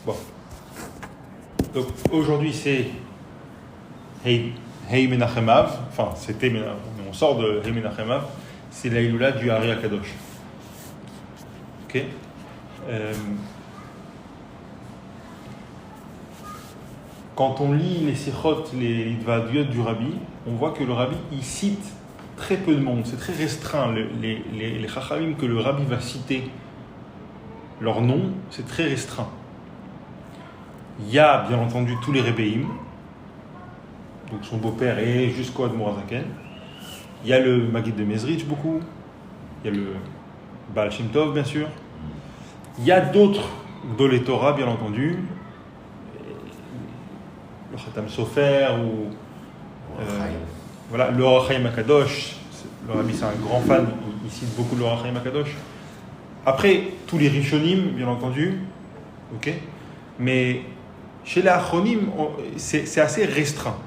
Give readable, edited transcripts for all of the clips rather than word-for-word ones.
Bon. Donc aujourd'hui c'est Hei Menachem Av, enfin c'était Menachem, on sort de Hei Menachem Av, c'est la Iloula du Hari Akadosh. Ok. Quand on lit les sichot, les idvadiyot du Rabbi, on voit que le Rabbi il cite très peu de monde, c'est très restreint. Les chachamim que le Rabbi va citer, leur nom, c'est très restreint. Il y a bien entendu tous les Rebbeim, donc son beau-père et jusqu'au Admorazaken. Il y a le Maggid de Mezrich beaucoup, il y a le Baal Shem Tov bien sûr. Il y a d'autres Gdolei Torah bien entendu, le Khatam Sofer ou voilà, le Or HaChaim HaKadosh. Le Rabbi c'est un grand fan, il cite beaucoup le Or HaChaim HaKadosh. Après tous les Rishonim bien entendu, ok, mais chez les Achronim c'est assez restreint.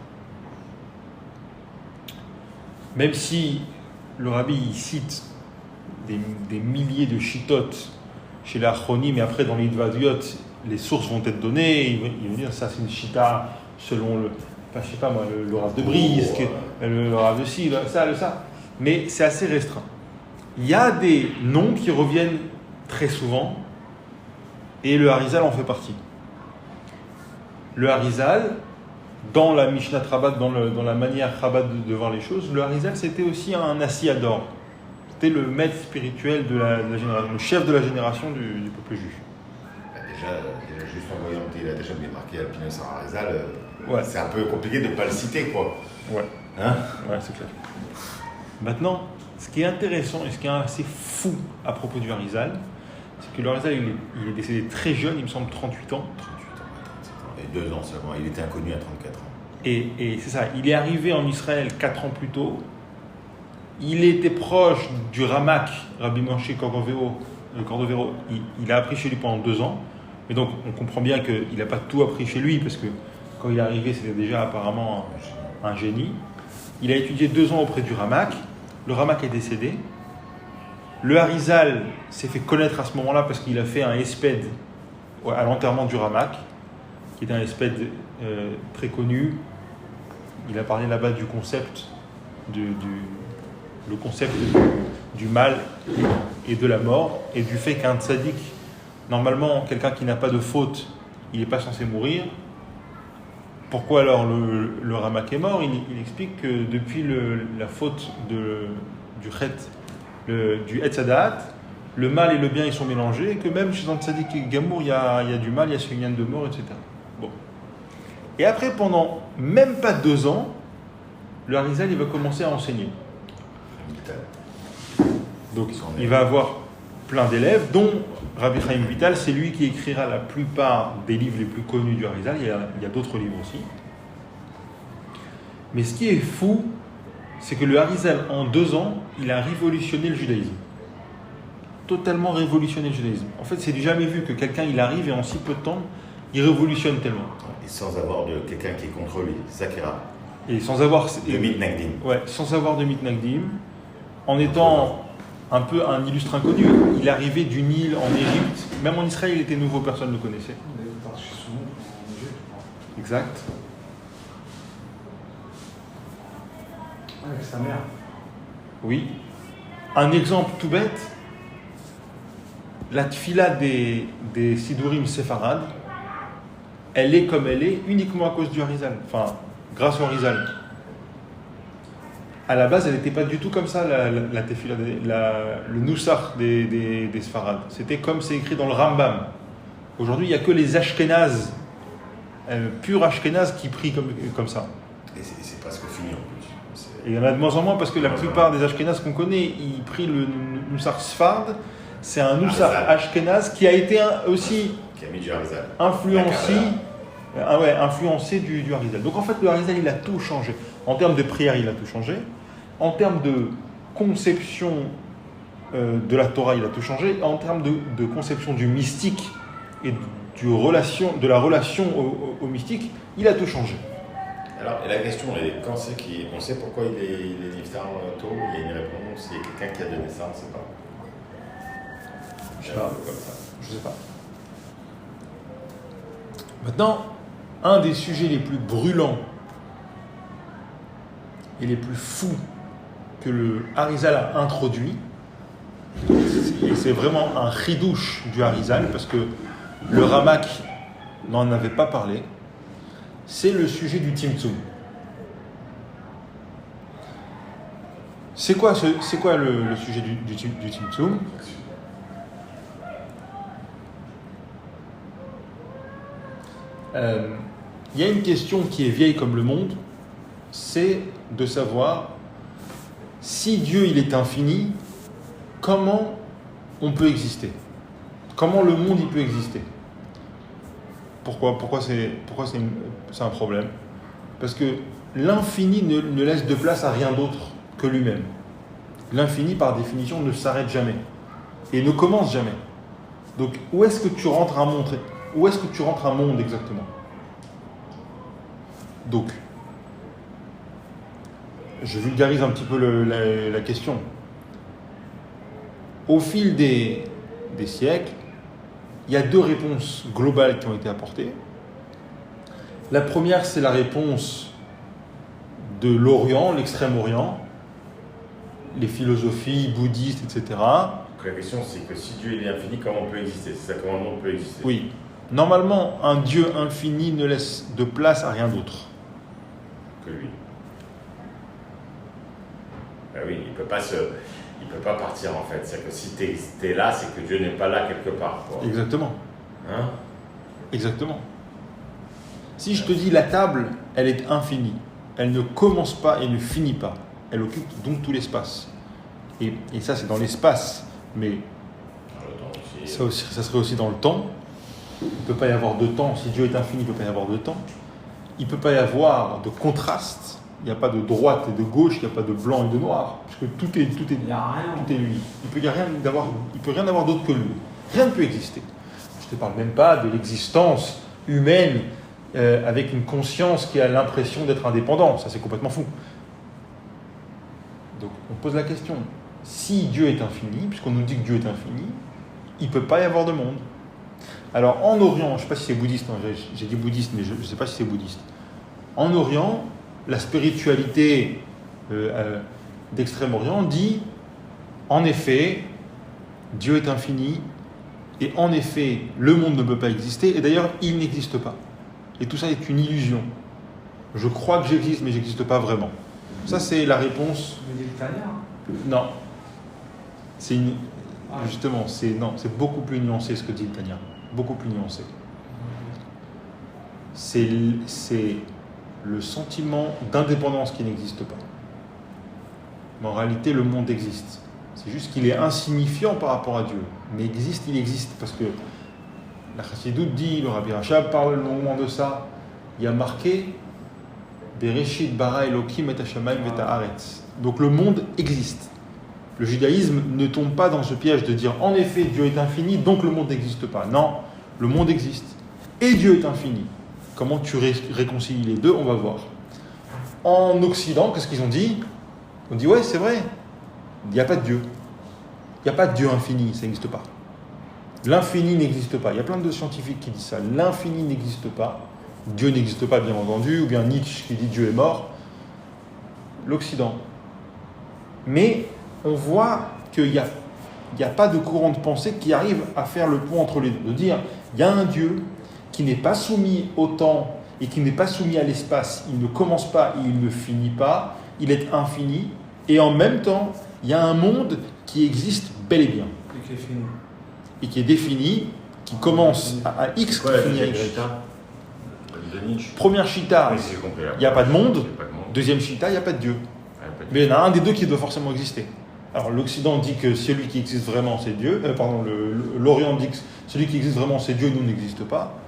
Même si le Rabbi il cite des milliers de shitot chez les Achronim, et après dans les Idvadiyot, les sources vont être données, il va dire ça c'est une shita selon le, enfin, je sais pas moi, le Rav de Brisk, le Rav de ci, ça, mais c'est assez restreint. Il y a des noms qui reviennent très souvent, et le Harizal en fait partie. Le Harizal, dans la Mishnat Rabat, dans la manière Rabat de voir les choses, le Harizal c'était aussi un Asiyador. C'était le maître spirituel de la génération, le chef de la génération du peuple juif. Déjà, juste en voyant qu'il a déjà bien marqué Alpinus en Harizal, ouais. C'est un peu compliqué de ne pas le citer, quoi. Ouais. Hein? Ouais, c'est clair. Maintenant, ce qui est intéressant et ce qui est assez fou à propos du Harizal, c'est que le Harizal, il est décédé très jeune, il me semble 38 ans. 37 ans. Et 2 ans seulement, il était inconnu à 34 ans. Et c'est ça, il est arrivé en Israël 4 ans plus tôt. Il était proche du Ramak, Rabbi Moshe Cordovero. Il a appris chez lui pendant 2 ans. Et donc, on comprend bien qu'il n'a pas tout appris chez lui, parce que quand il est arrivé, c'était déjà apparemment un génie. Il a étudié 2 ans auprès du Ramak. Le Ramak est décédé. Le Harizal s'est fait connaître à ce moment-là parce qu'il a fait un esped à l'enterrement du Ramak, qui est un esped très connu. Il a parlé là-bas du concept le concept du mal et de la mort, et du fait qu'un tzaddik, normalement, quelqu'un qui n'a pas de faute, il n'est pas censé mourir. Pourquoi alors le Ramak est mort? Il explique que depuis la faute du chet, du Etz Hadaat, le mal et le bien ils sont mélangés, et que même chez un tzaddik gamour, il y a du mal, il y a ce lien de mort, etc. Bon. Et après, pendant même pas 2 ans, le Harizal il va commencer à enseigner. Donc il va avoir plein d'élèves, dont Rabbi Chaim Vital, c'est lui qui écrira la plupart des livres les plus connus du Harizal. Il y a d'autres livres aussi. Mais ce qui est fou, c'est que le Harizal, en 2 ans, il a révolutionné le judaïsme. Totalement révolutionné le judaïsme. En fait, c'est du jamais vu que quelqu'un, il arrive et en si peu de temps, il révolutionne tellement. Et sans avoir de quelqu'un qui est contre lui, c'est ça qui est rare. Et sans avoir... De mitnagdim. Ouais, sans avoir de mitnagdim, en étant un peu un illustre inconnu. Il arrivait du Nil en Égypte, même en Israël il était nouveau, personne ne le connaissait. Exact. Avec sa mère. Oui. Un exemple tout bête, la tfila des Sidurim séfarades, elle est comme elle est uniquement à cause du Harizal, enfin grâce au Harizal. À la base, elle n'était pas du tout comme ça, la tefila, le noussach des Sfarades. C'était comme c'est écrit dans le Rambam. Aujourd'hui, il n'y a que les Ashkénazes, purs Ashkénazes, qui prient comme ça. Et c'est presque fini en plus. Et il y en a de moins en moins parce que la plupart des Ashkénazes qu'on connaît, ils prient le noussach Sfard. C'est un noussach Ashkénaze qui a été aussi qui a mis du Harizal. Influencé du Harizal. Donc en fait, le Harizal, il a tout changé. En termes de prière, il a tout changé. En termes de conception de la Torah, il a tout changé. En termes de conception du mystique et de la relation au mystique, il a tout changé. Alors, et la question est, on sait pourquoi il est niftar tôt, il y a une réponse, il y a quelqu'un qui a donné ça, on ne sait pas. Je sais pas. Je sais pas. Maintenant, un des sujets les plus brûlants et les plus fous que le Harizal a introduit, et c'est vraiment un chidouche du Harizal, parce que le Ramak n'en avait pas parlé, c'est le sujet du Tzimtzum. C'est quoi le sujet du Tzimtzum? Il y a une question qui est vieille comme le monde, c'est de savoir si Dieu il est infini, comment on peut exister? Comment le monde il peut exister? Pourquoi c'est un problème? Parce que l'infini ne laisse de place à rien d'autre que lui-même. L'infini, par définition, ne s'arrête jamais et ne commence jamais. Donc, où est-ce que tu rentres un monde? Où est-ce que tu rentres un monde exactement? Donc, je vulgarise un petit peu la question. Au fil des siècles, il y a deux réponses globales qui ont été apportées. La première, c'est la réponse de l'Orient, l'extrême-Orient, les philosophies bouddhistes, etc. Donc la question, c'est que si Dieu est infini, comment on peut exister? C'est ça, comment le monde peut exister? Oui. Normalement, un Dieu infini ne laisse de place à rien d'autre que lui. Ben oui, il peut pas partir en fait. C'est que si t'es là, c'est que Dieu n'est pas là quelque part. Quoi. Exactement. Hein? Exactement. Si je te dis la table, elle est infinie. Elle ne commence pas et ne finit pas. Elle occupe donc tout l'espace. Et ça, c'est dans l'espace. Mais ça serait aussi dans le temps. Il ne peut pas y avoir de temps. Si Dieu est infini, il ne peut pas y avoir de temps. Il ne peut pas y avoir de contraste. Il n'y a pas de droite et de gauche, il n'y a pas de blanc et de noir. Puisque tout est lui. Il peut rien avoir d'autre que lui. Rien ne peut exister. Je ne te parle même pas de l'existence humaine avec une conscience qui a l'impression d'être indépendante. Ça, c'est complètement fou. Donc, on pose la question. Si Dieu est infini, puisqu'on nous dit que Dieu est infini, il ne peut pas y avoir de monde. Alors, en Orient, je ne sais pas si c'est bouddhiste, hein, j'ai dit bouddhiste, mais je ne sais pas si c'est bouddhiste. En Orient, la spiritualité d'Extrême-Orient dit, en effet, Dieu est infini, et en effet, le monde ne peut pas exister, et d'ailleurs, il n'existe pas. Et tout ça est une illusion. Je crois que j'existe, mais je n'existe pas vraiment. Ça, c'est la réponse. Non. Justement, c'est beaucoup plus nuancé ce que dit le Tanya. Beaucoup plus nuancé. C'est le sentiment d'indépendance qui n'existe pas. Mais en réalité, le monde existe. C'est juste qu'il est insignifiant par rapport à Dieu. Mais il existe, parce que la Chassidoute dit, le Rabbi Rachab parle longuement de ça. Il y a marqué Bereshit bara Elokim et hashamayim vet haaretz. Donc le monde existe. Le judaïsme ne tombe pas dans ce piège de dire en effet Dieu est infini, donc le monde n'existe pas. Non, le monde existe. Et Dieu est infini. Comment tu réconcilies les deux, on va voir. En Occident, qu'est-ce qu'ils ont dit? On dit ouais, c'est vrai, il n'y a pas de Dieu. Il n'y a pas de Dieu infini, ça n'existe pas. L'infini n'existe pas. Il y a plein de scientifiques qui disent ça. L'infini n'existe pas. Dieu n'existe pas, bien entendu, ou bien Nietzsche qui dit Dieu est mort. L'Occident. Mais on voit qu'il n'y a pas de courant de pensée qui arrive à faire le pont entre les deux. De dire, il y a un Dieu qui n'est pas soumis au temps et qui n'est pas soumis à l'espace. Il ne commence pas et il ne finit pas. Il est infini. Et en même temps, il y a un monde qui existe bel et bien. Et qui est défini, qui commence à X, qui finit à Y. Première Chita, il n'y a pas de monde. Deuxième Chita, il n'y a pas de Dieu. Mais il y en a un des deux qui doit forcément exister. Alors l'Occident dit que celui qui existe vraiment c'est Dieu. L'Orient dit que celui qui existe vraiment c'est Dieu, nous on n'existe pas.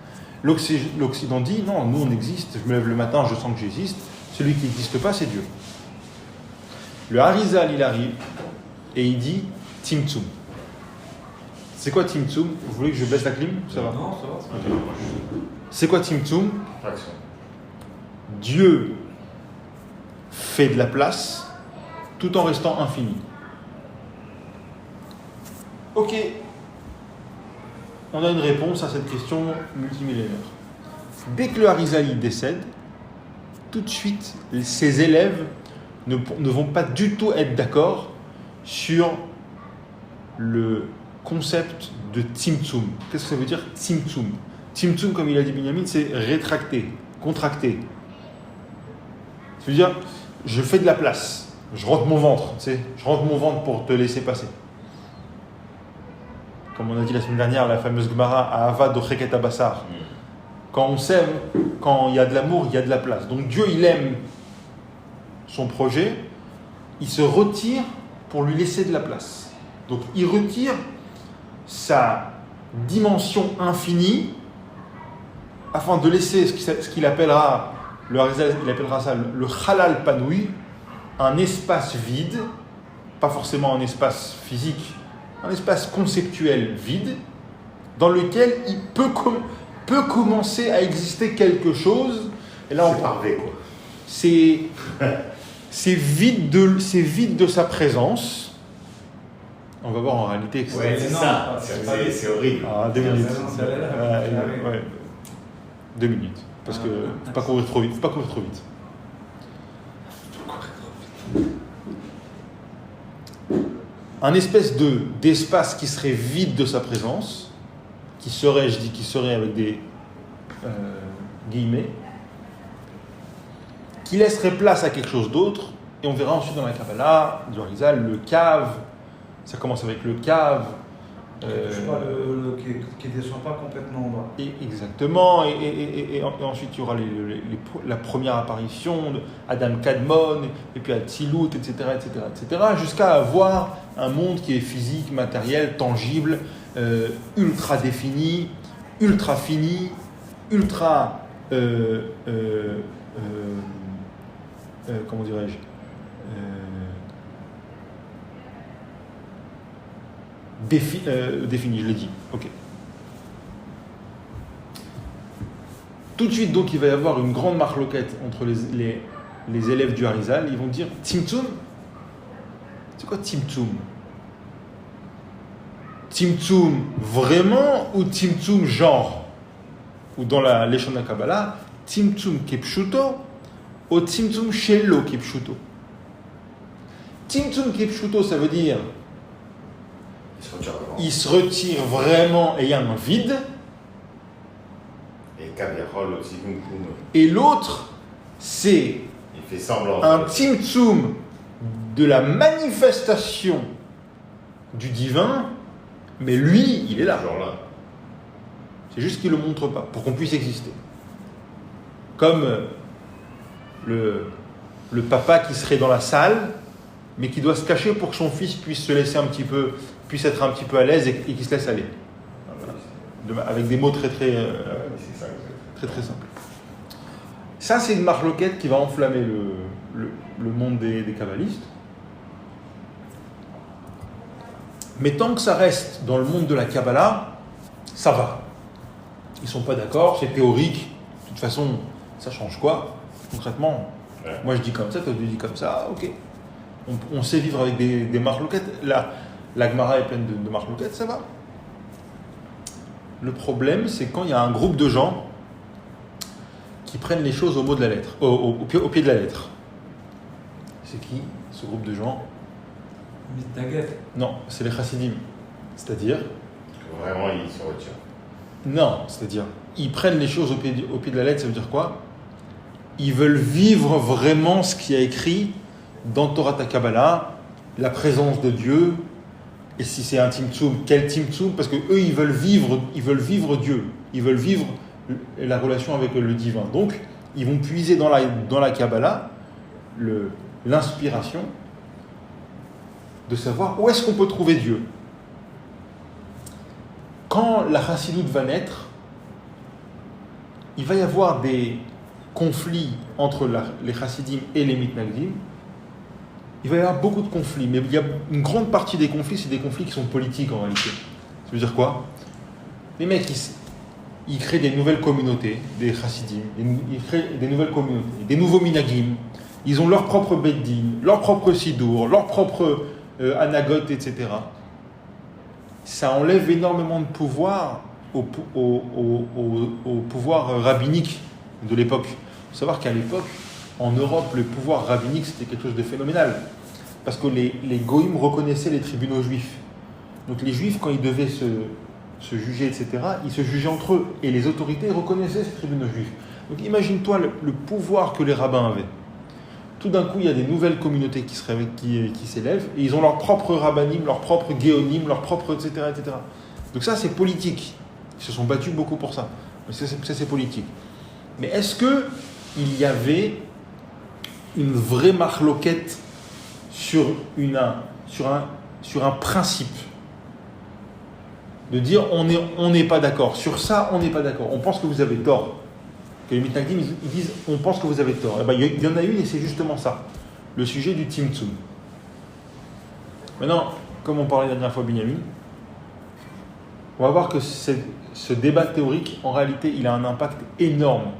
L'Occident dit non, nous on existe. Je me lève le matin, je sens que j'existe. Celui qui n'existe pas c'est Dieu. Le Harizal il arrive et il dit Tzimtzum. C'est quoi Tzimtzum? Vous voulez que je baisse la clim? Ça va? Non, ça va. Okay. C'est quoi Tzimtzum? Dieu fait de la place tout en restant infini. Ok. On a une réponse à cette question multimillénaire. dès que le Harizali décède, tout de suite, ses élèves ne vont pas du tout être d'accord sur le concept de Tzimtzum. Qu'est-ce que ça veut dire Tzimtzum? Tzimtzum, comme il a dit Binyamin, c'est rétracter, contracter. Ça veut dire, je fais de la place, je rentre mon ventre, tu sais, je rentre mon ventre pour te laisser passer. Comme on a dit la semaine dernière, la fameuse Gemara à Ava Docheket Abassar. Quand on s'aime, quand il y a de l'amour, il y a de la place. Donc Dieu, il aime son projet, il se retire pour lui laisser de la place. Donc il retire sa dimension infinie afin de laisser ce qu'il appellera, le Harizal, il appellera ça le Halal Panoui, un espace vide, pas forcément un espace physique, un espace conceptuel vide, dans lequel il peut commencer à exister quelque chose. Et là, c'est parvé, quoi. C'est vide de sa présence. On va voir en réalité que c'est ça. C'est horrible. Ah, 2 minutes. Ouais. 2 minutes. Parce que faut pas courir trop vite. Un espèce d'espace qui serait vide de sa présence, qui serait avec des guillemets, qui laisserait place à quelque chose d'autre, et on verra ensuite dans la Kabbalah, du Harizal, le Kav, ça commence avec le Kav. Qui ne descend pas complètement en bas. Exactement, et ensuite il y aura la première apparition d'Adam Kadmon, et puis Atzilut, etc., jusqu'à avoir un monde qui est physique, matériel, tangible, ultra défini, ultra fini, ultra comment dirais-je, défini, je l'ai dit. Ok. Tout de suite, donc, il va y avoir une grande marloquette entre les élèves du Harizal. Ils vont dire Tzimtzum. C'est quoi Tzimtzum? Tzimtzum vraiment ou Tzimtzum genre? Ou dans la Leshon HaKabbalah, Tzimtzum kepshuto ou Tzimtzum shelo kepshuto. Tzimtzum kepshuto, ça veut dire il se retire vraiment et il y a un vide. Et l'autre, c'est un tzimtzum de la manifestation du divin, mais lui, il est là. C'est juste qu'il ne le montre pas, pour qu'on puisse exister. Comme le papa qui serait dans la salle, mais qui doit se cacher pour que son fils puisse se laisser puisse être un petit peu à l'aise et qu'il se laisse aller. Voilà. Avec des mots très simples. Ça, c'est une marloquette qui va enflammer le monde des kabbalistes. Mais tant que ça reste dans le monde de la Kabbalah, ça va. Ils ne sont pas d'accord, c'est théorique. De toute façon, ça change quoi concrètement? Moi, je dis comme ça, toi, tu dis comme ça, ok. On sait vivre avec des marloquettes. La Gemara est pleine de marloquettes, ça va. Le problème, c'est quand il y a un groupe de gens qui prennent les choses au mot de la lettre, au pied de la lettre. C'est qui, ce groupe de gens? Non, c'est les chassidim. C'est-à-dire vraiment, ils se retirent. Non, c'est-à-dire, ils prennent les choses au pied de la lettre, ça veut dire quoi? Ils veulent vivre vraiment ce qui est écrit dans Torah Kabbalah, la présence de Dieu. Et si c'est un Tzimtzum, quel Tzimtzum? Parce que eux, ils veulent vivre Dieu. Ils veulent vivre la relation avec le divin. Donc, ils vont puiser dans la Kabbalah l'inspiration de savoir où est-ce qu'on peut trouver Dieu. Quand la Chassidoute va naître, il va y avoir des conflits entre les Chassidim et les Mitnagdim. Il va y avoir beaucoup de conflits, mais il y a une grande partie des conflits, c'est des conflits qui sont politiques en réalité. Ça veut dire quoi? Les mecs, ils créent des nouvelles communautés, des chassidim, ils créent des nouvelles communautés, des nouveaux minagim. Ils ont leur propre beddin, leur propre sidour, leur propre anagote, etc. Ça enlève énormément de pouvoir au pouvoir rabbinique de l'époque. Il faut savoir qu'à l'époque, en Europe, le pouvoir rabbinique, c'était quelque chose de phénoménal. Parce que les goïms reconnaissaient les tribunaux juifs. Donc les juifs, quand ils devaient se juger, etc., ils se jugeaient entre eux. Et les autorités reconnaissaient ces tribunaux juifs. Donc imagine-toi le pouvoir que les rabbins avaient. Tout d'un coup, il y a des nouvelles communautés qui s'élèvent, et ils ont leur propre rabbanim, leur propre géonim, leur propre, etc., etc. Donc ça, c'est politique. Ils se sont battus beaucoup pour ça. Ça, c'est politique. Mais est-ce qu'il y avait une vraie marloquette sur un principe? De dire, on n'est pas d'accord. Sur ça, on n'est pas d'accord. On pense que vous avez tort. Que les mitnagdim, ils disent, on pense que vous avez tort. Eh ben, il y en a une, et c'est justement ça. Le sujet du Tzimtzum. Maintenant, comme on parlait la dernière fois, Binyamin, on va voir que ce débat théorique, en réalité, il a un impact énorme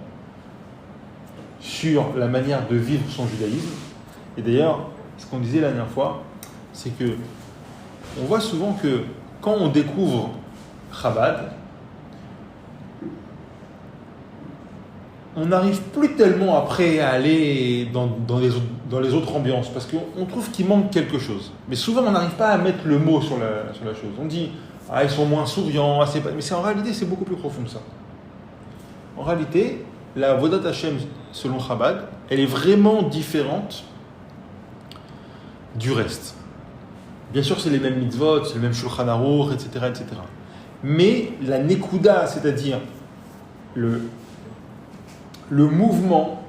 sur la manière de vivre son judaïsme. Et d'ailleurs, ce qu'on disait la dernière fois, c'est que on voit souvent que quand on découvre Chabad, on n'arrive plus tellement après à aller dans les autres ambiances, parce qu'on trouve qu'il manque quelque chose. Mais souvent, on n'arrive pas à mettre le mot sur la chose. On dit, ils sont moins souriants, mais en réalité, c'est beaucoup plus profond que ça. En réalité, la Avodat Hashem, selon Chabad, elle est vraiment différente du reste. Bien sûr, c'est les mêmes mitzvot, c'est le même Shulchan Aruch, etc., etc. Mais la Nekuda, c'est-à-dire le mouvement,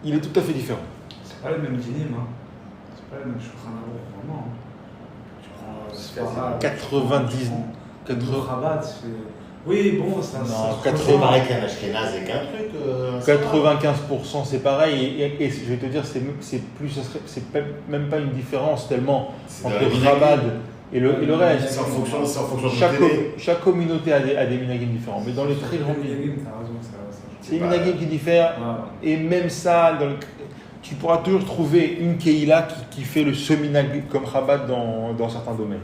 il est tout à fait différent. C'est pas le même dinim, hein. C'est pas le même Shulchan Aruch, vraiment. Tu prends 90. Chabad, c'est... Oui, bon, ça... C'est pareil qu'un Ashkenaz et qu'un truc. 95% c'est pareil, et je vais te dire, c'est même pas une différence tellement entre Chabad et le reste. C'est en fonction de chaque communauté a des minhagim différents, mais dans les très grandes lignes, c'est les minhagim qui diffèrent, et même ça, tu pourras toujours trouver une keïla qui fait ce minhag comme Chabad dans certains domaines.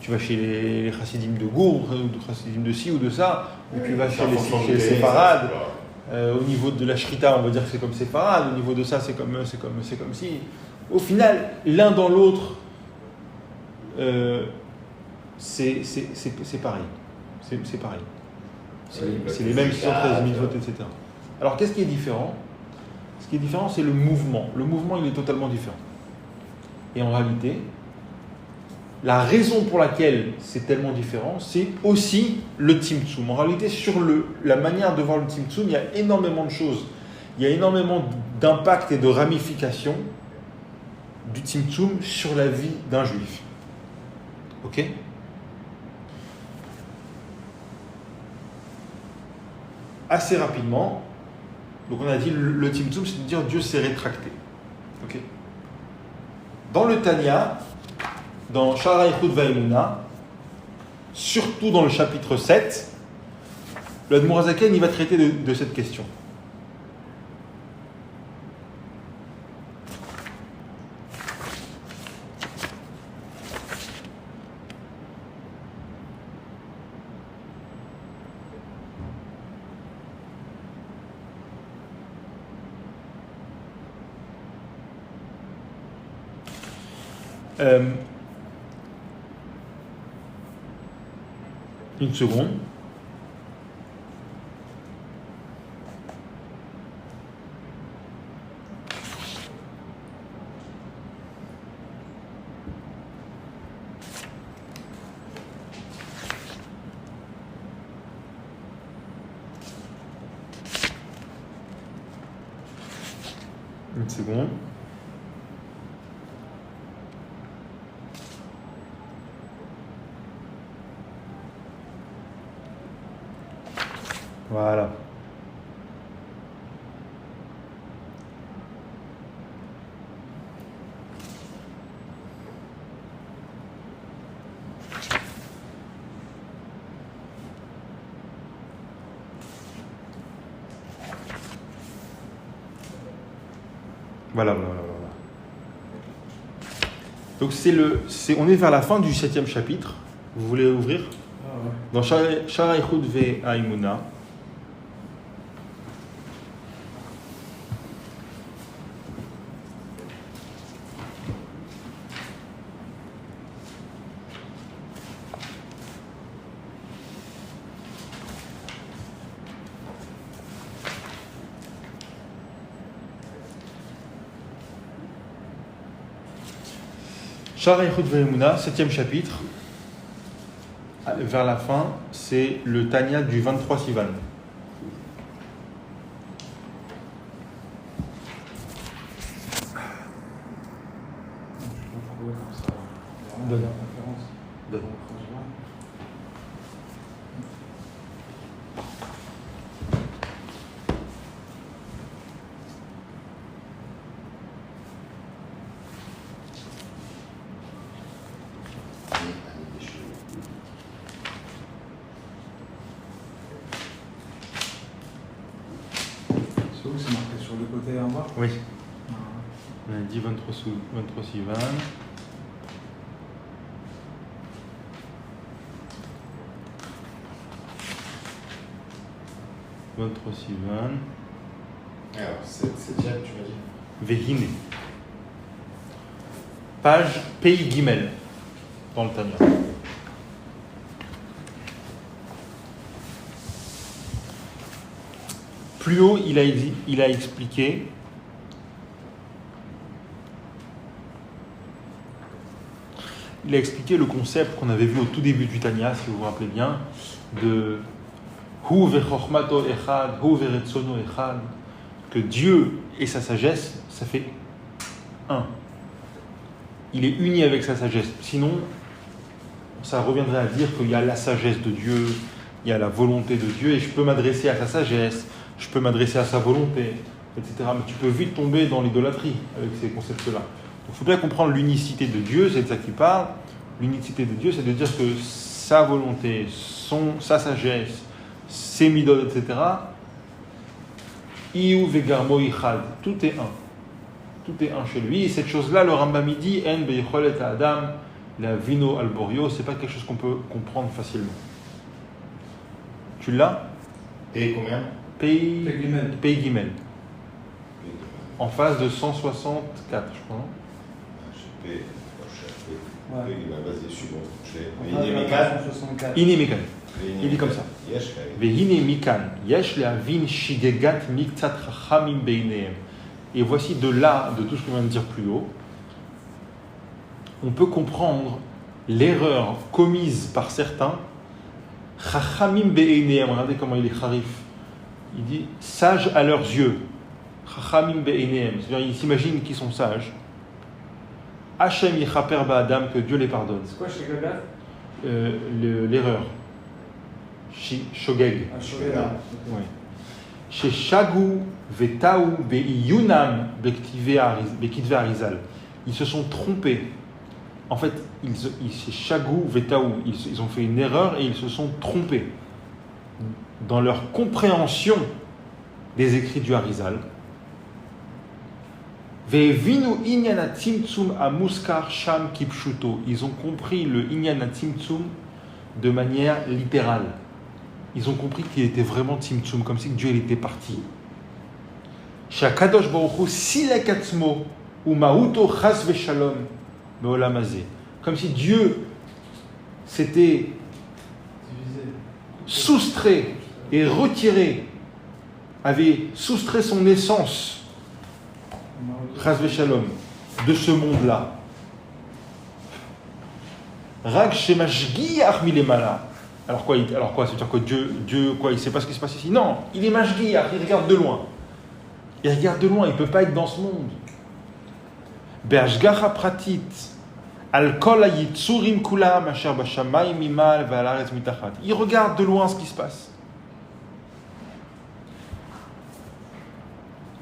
Tu vas chez les chassidim de Gour, ou les chassidim de ci ou de ça, ou tu vas chez les séfarades. Au niveau de la shrita, on va dire que c'est comme séfarade, au niveau de ça, c'est comme si. Au final, l'un dans l'autre, c'est pareil. C'est pareil. C'est les mêmes 613 mitzvot, etc. Alors, qu'est-ce qui est différent? Ce qui est différent, c'est le mouvement. Le mouvement, il est totalement différent. Et en réalité, la raison pour laquelle c'est tellement différent, c'est aussi le Tzimtzum. En réalité, sur la manière de voir le Tzimtzum, il y a énormément de choses. Il y a énormément d'impact et de ramifications du Tzimtzum sur la vie d'un juif. Ok? Assez rapidement, donc on a dit le Tzimtzum, c'est de dire Dieu s'est rétracté. Ok? Dans le Tanya, dans Sha'ar HaYichud Va'emunah, surtout dans le chapitre 7, le Admor HaZaken, il va traiter de cette question. Une seconde. Une seconde. Voilà. Voilà. Donc on est vers la fin du 7e chapitre. Vous voulez ouvrir? Ah ouais. Dans Shara Ichud Ve'Aimuna, Shara Ichud Ve'Aimuna, 7e chapitre, vers la fin, c'est le Tanya du 23 Sivan. Donne. Donne. C'est où c'est marqué sur le côté en bas? Oui. Ah. On a dit 23 Sivan. Sivan. Alors, c'est Jack, tu m'as dit. Vehine. Page Pays Gimel dans le Tanya. Plus haut, il a expliqué le concept qu'on avait vu au tout début du Tanya, si vous vous rappelez bien, de Hu vechochmato echad, hu veretzono echad, que Dieu et sa sagesse, ça fait un. Il est uni avec sa sagesse. Sinon, ça reviendrait à dire qu'il y a la sagesse de Dieu, il y a la volonté de Dieu, et je peux m'adresser à sa sagesse, je peux m'adresser à sa volonté, etc. Mais tu peux vite tomber dans l'idolâtrie avec ces concepts-là. Donc il faut bien comprendre l'unicité de Dieu, c'est de ça qu'il parle. L'unicité de Dieu, c'est de dire que sa volonté, sa sagesse, ses midot, etc. Iu vegarmo ichad, tout est un. Tout est un chez lui. Et cette chose-là, le Rambam dit, en beicholet adam, la vino alborio, c'est pas quelque chose qu'on peut comprendre facilement. Tu l'as? Et combien? Pays Gimel. Pays En face de 164, je crois. P. Ouais. Vas-y, suivant. Je l'ai. Ah, Vehine la Mikan. page 64. Iné Mikan. Vehine Il dit comme ça. Yesh, Vehine Mikan. Yesh le'avin shigegat miktat chachamim beinehem. Et voici de là, de tout ce qu'on vient de dire plus haut, on peut comprendre l'erreur commise par certains. Chachamim beinehem. Regardez comment il est charif. Il dit sages à leurs yeux. Chachamim beinehem. C'est-à-dire, ils s'imaginent qu'ils sont sages. Hachem yichaper ba'adam, que Dieu les pardonne. C'est quoi chez Gagat? L'erreur. Shogeg. Ah, Shogeg. Oui. Chez Shagou Vetaou Be'iyunam Bekitve Arizal. Ils se sont trompés. En fait, chez Shagou Vetaou, ils ont fait une erreur et ils se sont trompés dans leur compréhension des écrits du Arizal. Ve'evinu inyana tzimtzum amuskar sham kipshuto. Ils ont compris le inyana tzimtzum de manière littérale. Ils ont compris qu'il était vraiment tzimtzum, comme si Dieu il était parti. Shakadosh baruch hu silek atzmo umauto chas veshalom beolam hazeh. Comme si Dieu s'était soustrait et retiré, avait soustrait son essence, chas veshalom, de ce monde-là. Rag shemashgiach milemala. Alors quoi, ça veut dire que Dieu quoi, il ne sait pas ce qui se passe ici? Non, il est mashgiach, il regarde de loin. Il regarde de loin, il ne peut pas être dans ce monde. Be'ashgacha pratit, al kol hayitzurim kulam asher bashamayim mimal ve'al haaretz mitachat. Il regarde de loin ce qui se passe.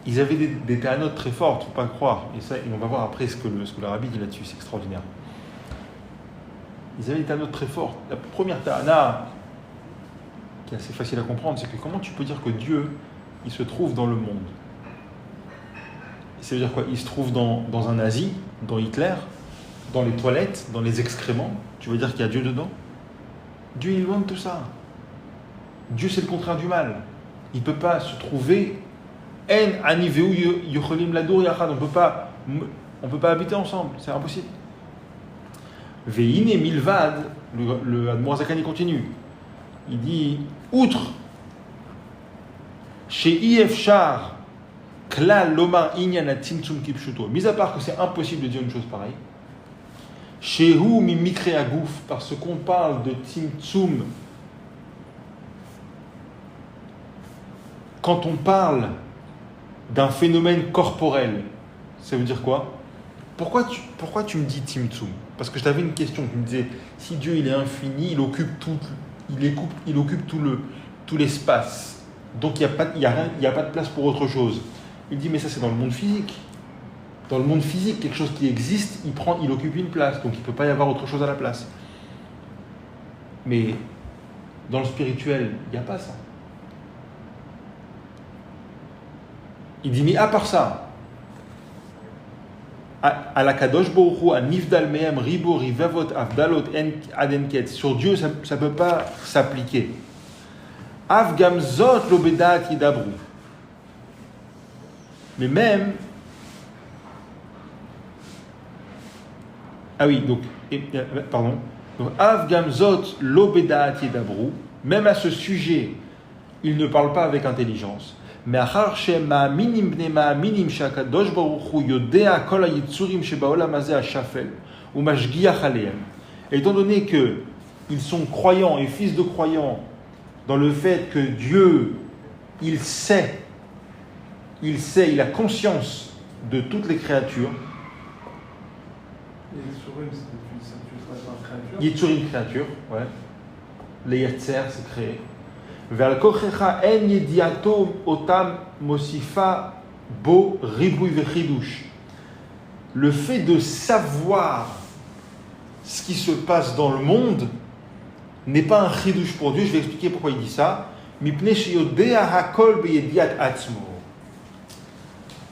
Ils avaient des ta'anot très fortes, il ne faut pas croire. Et ça, on va voir après ce que le rabbi dit là-dessus, c'est extraordinaire. Ils avaient des ta'anot très fortes. La première ta'ana, qui est assez facile à comprendre, c'est que comment tu peux dire que Dieu, il se trouve dans le monde? Ça veut dire quoi? Il se trouve dans un nazi, dans Hitler, dans les toilettes, dans les excréments. Tu veux dire qu'il y a Dieu dedans? Dieu est loin de tout ça. Dieu, c'est le contraire du mal. Il ne peut pas se trouver. On ne peut pas habiter ensemble, c'est impossible. Veine milvad, le Admor Zakani continue. Il dit, outre, chez IFchar, klal lomar inyan tzimtzum kipshuto, mis à part que c'est impossible de dire une chose pareille, chez hu mi mikre agouf, parce qu'on parle de tzimtzum, quand on parle d'un phénomène corporel, ça veut dire quoi? Pourquoi tu me dis Tzimtzum? Parce que je t'avais une question, tu me disais, si Dieu il est infini, il occupe tout l'espace, donc il n'y a pas de place pour autre chose. Il dit, mais ça c'est dans le monde physique. Dans le monde physique, quelque chose qui existe, il occupe une place, donc il ne peut pas y avoir autre chose à la place. Mais dans le spirituel, il n'y a pas ça. Il dit, mais à part ça, à la Kadosh Baruch Hu, à Nifdal Mehem, Ribo, Rivavot, Avdalot, Adenket, sur Dieu, ça ne peut pas s'appliquer. Av Gamzot, Lobedat, Yidabru. Mais même. Ah oui, donc, pardon. Donc, Av Gamzot, Lobedat, Yidabru, même à ce sujet, il ne parle pas avec intelligence. Mais étant donné qu'ils sont croyants et fils de croyants dans le fait que Dieu, il a conscience de toutes les créatures. Yitzurim, créature, ouais. Les Yetzer, c'est créé. Le fait de savoir ce qui se passe dans le monde n'est pas un chidouche pour Dieu. Je vais expliquer pourquoi il dit ça. Il y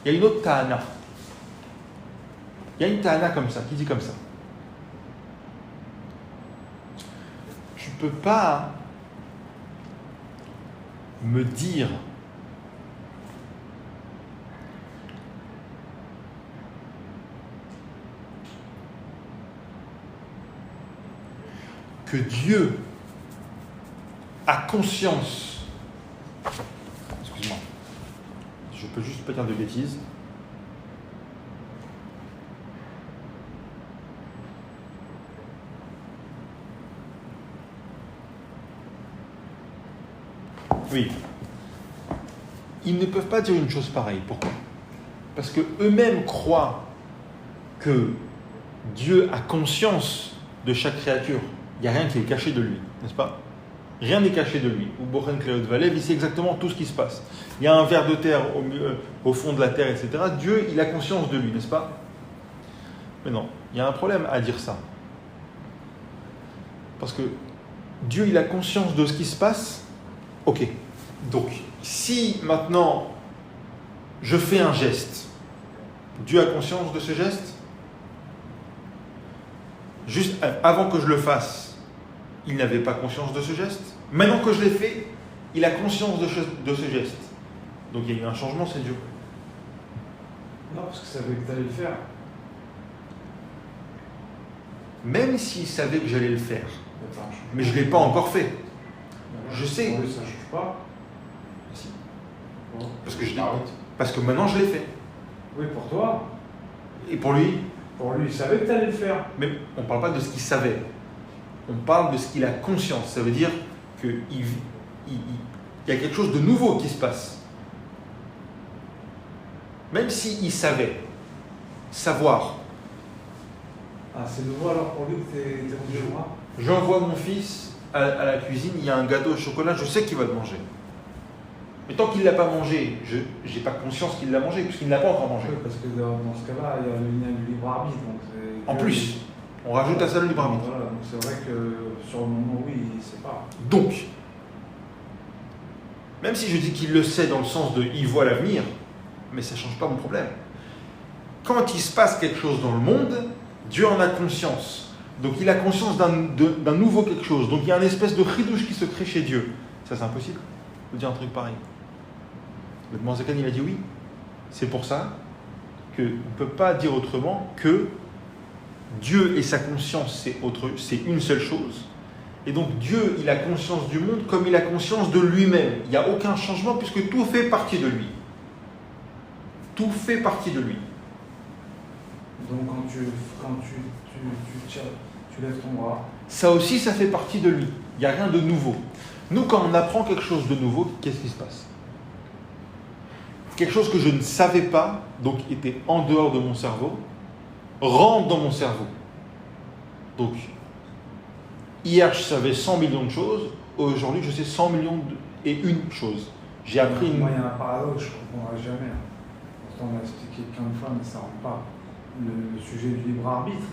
a une autre ta'ana. Il y a une ta'ana comme ça, qui dit comme ça. Tu ne peux pas me dire que Dieu a conscience. Excuse-moi, je peux juste pas dire de bêtises. Oui. Ils ne peuvent pas dire une chose pareille. Pourquoi? Parce qu'eux-mêmes croient que Dieu a conscience de chaque créature. Il n'y a rien qui est caché de lui, n'est-ce pas? Rien n'est caché de lui. Ou Bochen Kleot Valev, il sait exactement tout ce qui se passe. Il y a un ver de terre au fond de la terre, etc. Dieu, il a conscience de lui, n'est-ce pas? Mais non, il y a un problème à dire ça. Parce que Dieu, il a conscience de ce qui se passe. Ok. Donc, si maintenant je fais un geste, Dieu a conscience de ce geste? Juste avant que je le fasse, il n'avait pas conscience de ce geste. Maintenant que je l'ai fait, il a conscience de ce geste. Donc il y a eu un changement, c'est Dieu. Non, parce que ça savait que tu allais le faire. Même s'il savait que j'allais le faire, mais je ne l'ai pas encore fait. Je sais. Pour lui, ça ne change pas. Si. Parce que maintenant je l'ai fait. Oui, pour toi. Et pour lui? Pour lui, il savait que tu allais le faire. Mais on ne parle pas de ce qu'il savait. On parle de ce qu'il a conscience. Ça veut dire qu'il y a quelque chose de nouveau qui se passe. Même s'il savait. Savoir. Ah, c'est nouveau alors pour lui que tu es rendu chez moi? J'envoie mon fils à la cuisine, il y a un gâteau au chocolat, je sais qu'il va le manger. Mais tant qu'il ne l'a pas mangé, je n'ai pas conscience qu'il l'a mangé, puisqu'il ne l'a pas encore mangé. Oui, parce que dans ce cas-là, il y a le libre arbitre. Donc en plus, on rajoute à ça le libre arbitre. Voilà, donc c'est vrai que sur le moment, oui, il ne sait pas. Donc, même si je dis qu'il le sait dans le sens de il voit l'avenir, mais ça ne change pas mon problème. Quand il se passe quelque chose dans le monde, Dieu en a conscience. Donc il a conscience d'un nouveau quelque chose. Donc il y a une espèce de chidouche qui se crée chez Dieu. Ça, c'est impossible de dire un truc pareil. Le Dmozakan, il a dit oui. C'est pour ça qu'on ne peut pas dire autrement que Dieu et sa conscience, c'est une seule chose. Et donc Dieu, il a conscience du monde comme il a conscience de lui-même. Il n'y a aucun changement puisque tout fait partie de lui. Tout fait partie de lui. Donc quand tu lèves ton bras. Ça aussi, ça fait partie de lui. Il n'y a rien de nouveau. Nous, quand on apprend quelque chose de nouveau, qu'est-ce qui se passe? Quelque chose que je ne savais pas, donc était en dehors de mon cerveau, rentre dans mon cerveau. Donc, hier, je savais 100 millions de choses. Aujourd'hui, je sais 100 millions et une chose. J'ai appris une... Moi, il y a un paradoxe, je ne comprendrai jamais. Pourtant, on l'a expliqué plein de fois, mais ça ne rentre pas. Le sujet du libre arbitre.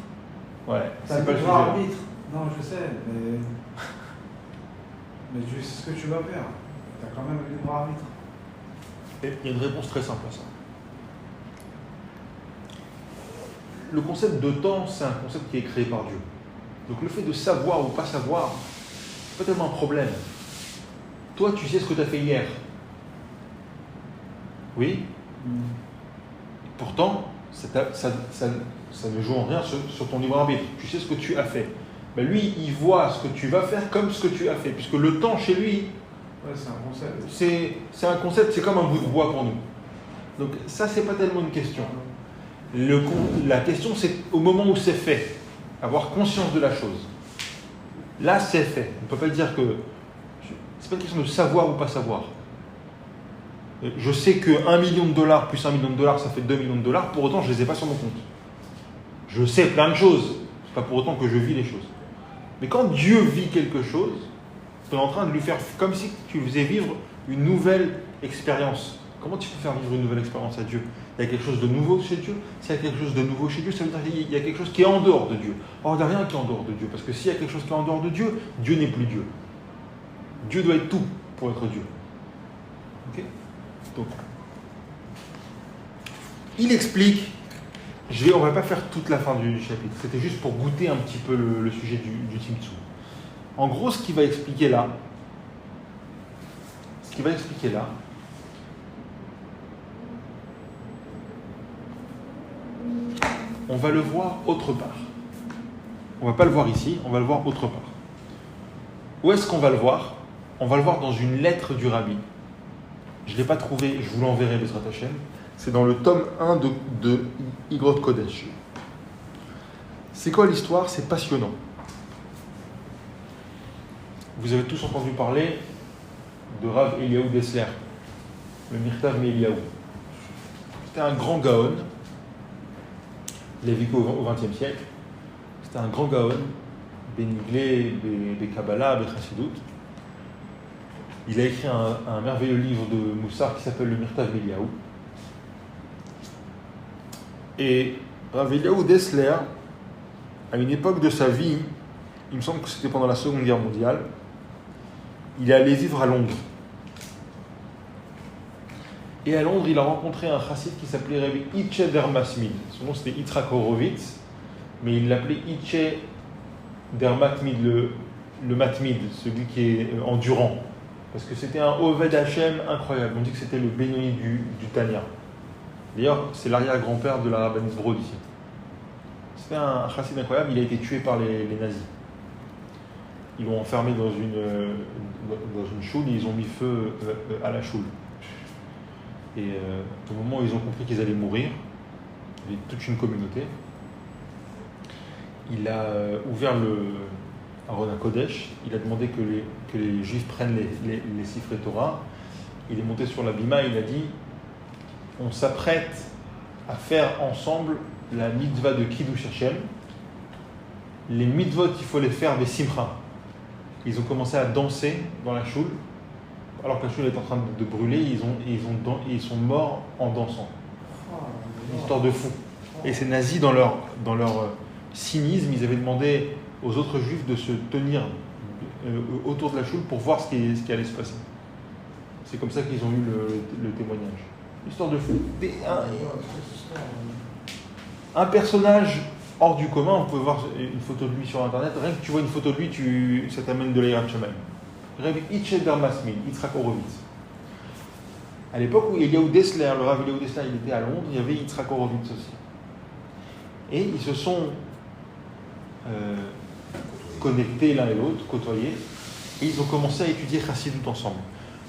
Ouais, c'est pas le libre arbitre. Non, je sais, mais tu sais ce que tu vas faire. Tu as quand même le libre arbitre. Et il y a une réponse très simple à ça. Le concept de temps, c'est un concept qui est créé par Dieu. Donc le fait de savoir ou pas savoir, c'est pas tellement un problème. Toi, tu sais ce que tu as fait hier. Oui. Pourtant, ça ne joue en rien sur ton libre arbitre. Tu sais ce que tu as fait. Ben lui, il voit ce que tu vas faire comme ce que tu as fait. Puisque le temps, chez lui, ouais, c'est un concept. C'est un concept, c'est comme un bout de bois pour nous. Donc ça, c'est pas tellement une question. La question, c'est au moment où c'est fait. Avoir conscience de la chose. Là, c'est fait. On ne peut pas dire que... C'est pas une question de savoir ou pas savoir. Je sais que 1 million de dollars plus 1 million de dollars, ça fait 2 millions de dollars. Pour autant, je ne les ai pas sur mon compte. Je sais plein de choses. C'est pas pour autant que je vis les choses. Mais quand Dieu vit quelque chose, tu es en train de lui faire comme si tu faisais vivre une nouvelle expérience. Comment tu peux faire vivre une nouvelle expérience à Dieu? Il y a quelque chose de nouveau chez Dieu. S'il y a quelque chose de nouveau chez Dieu, ça veut dire qu'il y a quelque chose qui est en dehors de Dieu. Or, il n'y a rien qui est en dehors de Dieu. Parce que s'il y a quelque chose qui est en dehors de Dieu, Dieu n'est plus Dieu. Dieu doit être tout pour être Dieu. Ok? Donc, il explique, on ne va pas faire toute la fin du chapitre, c'était juste pour goûter un petit peu le sujet du Tzimtzum. En gros, ce qu'il va expliquer là, on va le voir autre part. On ne va pas le voir ici, on va le voir autre part. Où est-ce qu'on va le voir? On va le voir dans une lettre du Rabbi. Je ne l'ai pas trouvé, je vous l'enverrai, Bezrat Hashem. C'est dans le tome 1 de Igrot Kodesh. C'est quoi l'histoire? C'est passionnant. Vous avez tous entendu parler de Rav Eliyahu Dessler, le Mirtav Eliyahu. C'était un grand Gaon. Il a vécu au XXe siècle. C'était un grand Gaon, Béniglé, Kabbalah, Chassidut. Il a écrit un merveilleux livre de Moussar qui s'appelle le Mirtav Eliyahu. Et Rav Eliyahu Dessler, à une époque de sa vie, il me semble que c'était pendant la Seconde Guerre mondiale, il est allé vivre à Londres. Et à Londres, il a rencontré un chassid qui s'appelait Rabbi Itche Dermatmid. Son nom c'était Yitzhak Horowitz, mais il l'appelait Itche Dermatmid, le Matmid, celui qui est endurant. Parce que c'était un Oved Hashem incroyable. On dit que c'était le Benoni du Tanya. D'ailleurs, c'est l'arrière-grand-père de la rabbinite Brod ici. C'était un chassid incroyable, il a été tué par les nazis. Ils l'ont enfermé dans une choule et ils ont mis feu à la choule. Et au moment où ils ont compris qu'ils allaient mourir, il y avait toute une communauté, il a ouvert le Aron HaKodesh, il a demandé que les Juifs prennent les Sifrei Torah. Il est monté sur la bima, il a dit on s'apprête à faire ensemble la mitzvah de Kiddush Hashem. Les mitzvot, il faut les faire des simcha. Ils ont commencé à danser dans la choule, alors que la choule est en train de brûler, ils sont morts en dansant. Une histoire de fou. Et ces nazis, dans leur cynisme, ils avaient demandé aux autres juifs de se tenir autour de la choule pour voir ce qui allait se passer. C'est comme ça qu'ils ont eu le témoignage. Histoire de fou. Un personnage hors du commun. Vous pouvez voir une photo de lui sur internet. Rien que tu vois une photo de lui, ça t'amène de l'Eirat Shamayim. Rabbi Itcheder Masmin, Yitzhak Horowitz. À l'époque où Eliyahu Dessler, le Rav Eliyahu Dessler, il était à Londres, il y avait Yitzhak Horowitz aussi. Et ils se sont connectés l'un et l'autre, côtoyés, et ils ont commencé à étudier Chassidut ensemble.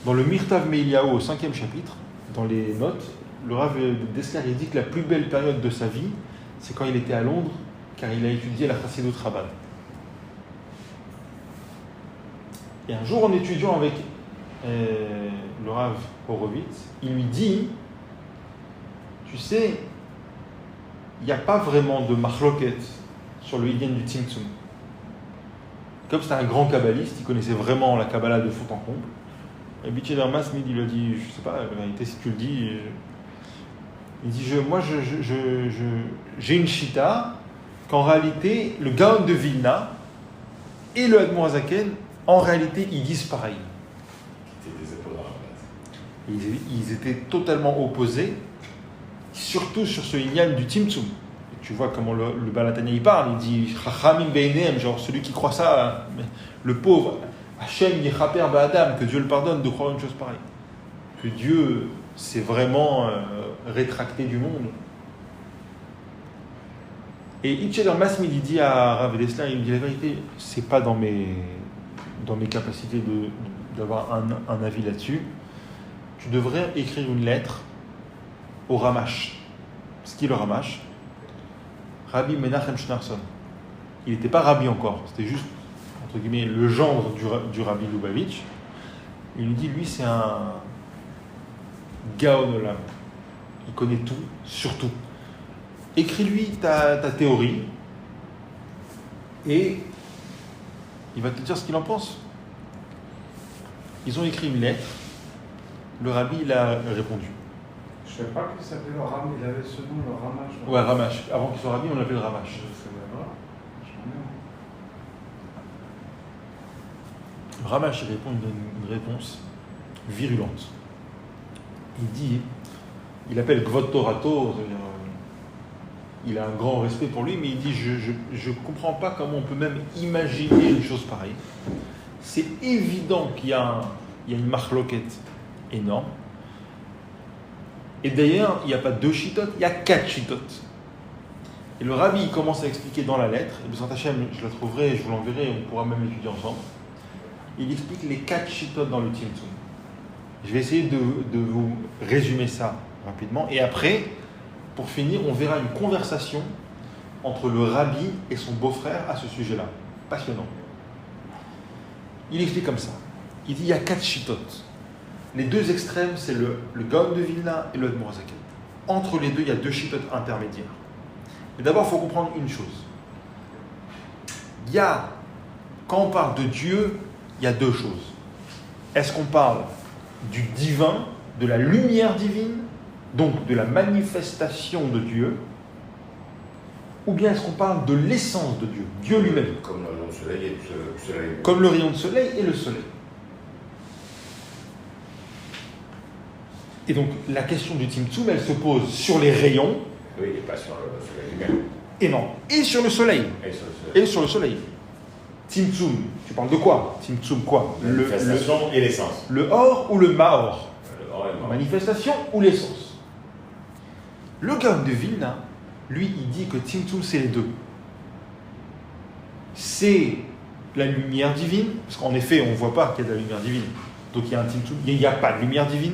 Dans le Mirtav Meiliaou, au 5e chapitre, dans les notes, le Rav Dessler il dit que la plus belle période de sa vie, c'est quand il était à Londres, car il a étudié la Chassidut Rabbah. Et un jour, en étudiant avec le Rav Horowitz, il lui dit, tu sais, il n'y a pas vraiment de machloket sur le Hidyen du Tzimtzum. Comme c'était un grand kabbaliste, il connaissait vraiment la Kabbalah de fond en comble. Et Bitcheder Masmid, il lui a dit, je sais pas, la vérité, si tu le dis, il dit, j'ai une shita qu'en réalité, le Gaon de Vilna et le Admor Hazaken, en réalité, ils disent pareil. Ils étaient totalement opposés, surtout sur ce Inyan du Tzimtzum. Tu vois comment le Balatania il parle, il dit Chachamim Beinehem, genre celui qui croit ça, le pauvre, Hachem Yechaper Ba'adam, que Dieu le pardonne de croire une chose pareille. Que Dieu s'est vraiment rétracté du monde. Et Itcheder Masmid, il dit à Rav Dessler, il me dit la vérité, c'est pas dans mes capacités d'avoir un avis là-dessus. Tu devrais écrire une lettre au Ramash. C'est qui le Ramash? Rabbi Menachem Schneerson. Il n'était pas rabbi encore, c'était juste, entre guillemets, le gendre du Rabbi Lubavitch. Il lui dit, lui, c'est un Gaon Olam. Il connaît tout, surtout. Écris-lui ta théorie et il va te dire ce qu'il en pense. Ils ont écrit une lettre. Le Rabbi, il a répondu. Je ne savais pas qu'il s'appelait le Ramash, il avait ce nom, le Ramash. Ouais, Ramash. Avant qu'il soit Rabbi, on l'appelait le Ramash. Le Ramash, il répond une réponse virulente. Il dit, il appelle Gvod Torato, c'est-à-dire, il a un grand respect pour lui, mais il dit, je ne comprends pas comment on peut même imaginer une chose pareille. C'est évident qu'il y a une machloket énorme. Et d'ailleurs, il n'y a pas 2 chitotes, il y a 4 chitotes. Et le Rabbi commence à expliquer dans la lettre, et B'ezrat Hashem, je la trouverai, je vous l'enverrai, on pourra même l'étudier ensemble. Il explique les 4 chitotes dans le Tzimtzum. Je vais essayer de vous résumer ça rapidement. Et après, pour finir, on verra une conversation entre le Rabbi et son beau-frère à ce sujet-là. Passionnant. Il explique comme ça. Il dit il y a 4 chitotes. Les 2 extrêmes, c'est le Gaon de Vilna et le Admor Hazaken. Entre les deux, il y a 2 chitotes intermédiaires. Mais d'abord, il faut comprendre une chose. Quand on parle de Dieu, il y a 2 choses. Est-ce qu'on parle du divin, de la lumière divine, donc de la manifestation de Dieu, ou bien est-ce qu'on parle de l'essence de Dieu, Dieu lui-même? Comme le rayon de soleil et le soleil. Comme le rayon de soleil et le soleil. Et donc, la question du Tzimtzum, elle se pose sur les rayons. Oui, et pas sur le soleil lui-même. Et non, et sur le soleil. Et sur le soleil. Tzimtzum, tu parles de quoi? Tzimtzum quoi? La manifestation et l'essence. Le or ou le maor? Le or et le maor. Manifestation ou l'essence? Le Gaon de Vilna, lui, il dit que Tzimtzum, c'est les 2. C'est la lumière divine, parce qu'en effet, on ne voit pas qu'il y a de la lumière divine. Donc il y a un Tzimtzum, il n'y a pas de lumière divine.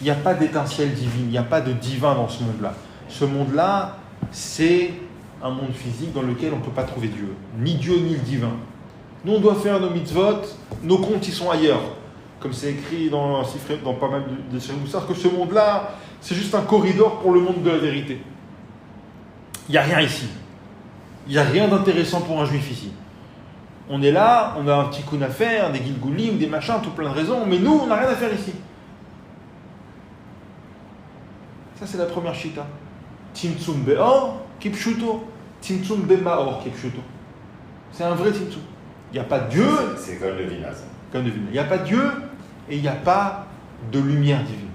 Il n'y a pas d'étincelle divine, il n'y a pas de divin dans ce monde-là. Ce monde-là, c'est un monde physique dans lequel on ne peut pas trouver Dieu. Ni Dieu, ni le divin. Nous, on doit faire nos mitzvot, nos comptes, ils sont ailleurs. Comme c'est écrit dans pas mal de Sifrei Moussar, que ce monde-là, c'est juste un corridor pour le monde de la vérité. Il n'y a rien ici. Il n'y a rien d'intéressant pour un juif ici. On est là, on a un petit coup à faire, des gilgoulim, des machins, tout plein de raisons, mais nous, on n'a rien à faire ici. Ça, c'est la première shita. Tzimtzum be'or kipshuto. Tzimtzum be'maor kipshuto. C'est un vrai tzimtzum. Il n'y a pas de Dieu. C'est comme le Vina, ça. Comme le Vina. Il n'y a pas de Dieu et il n'y a pas de lumière divine.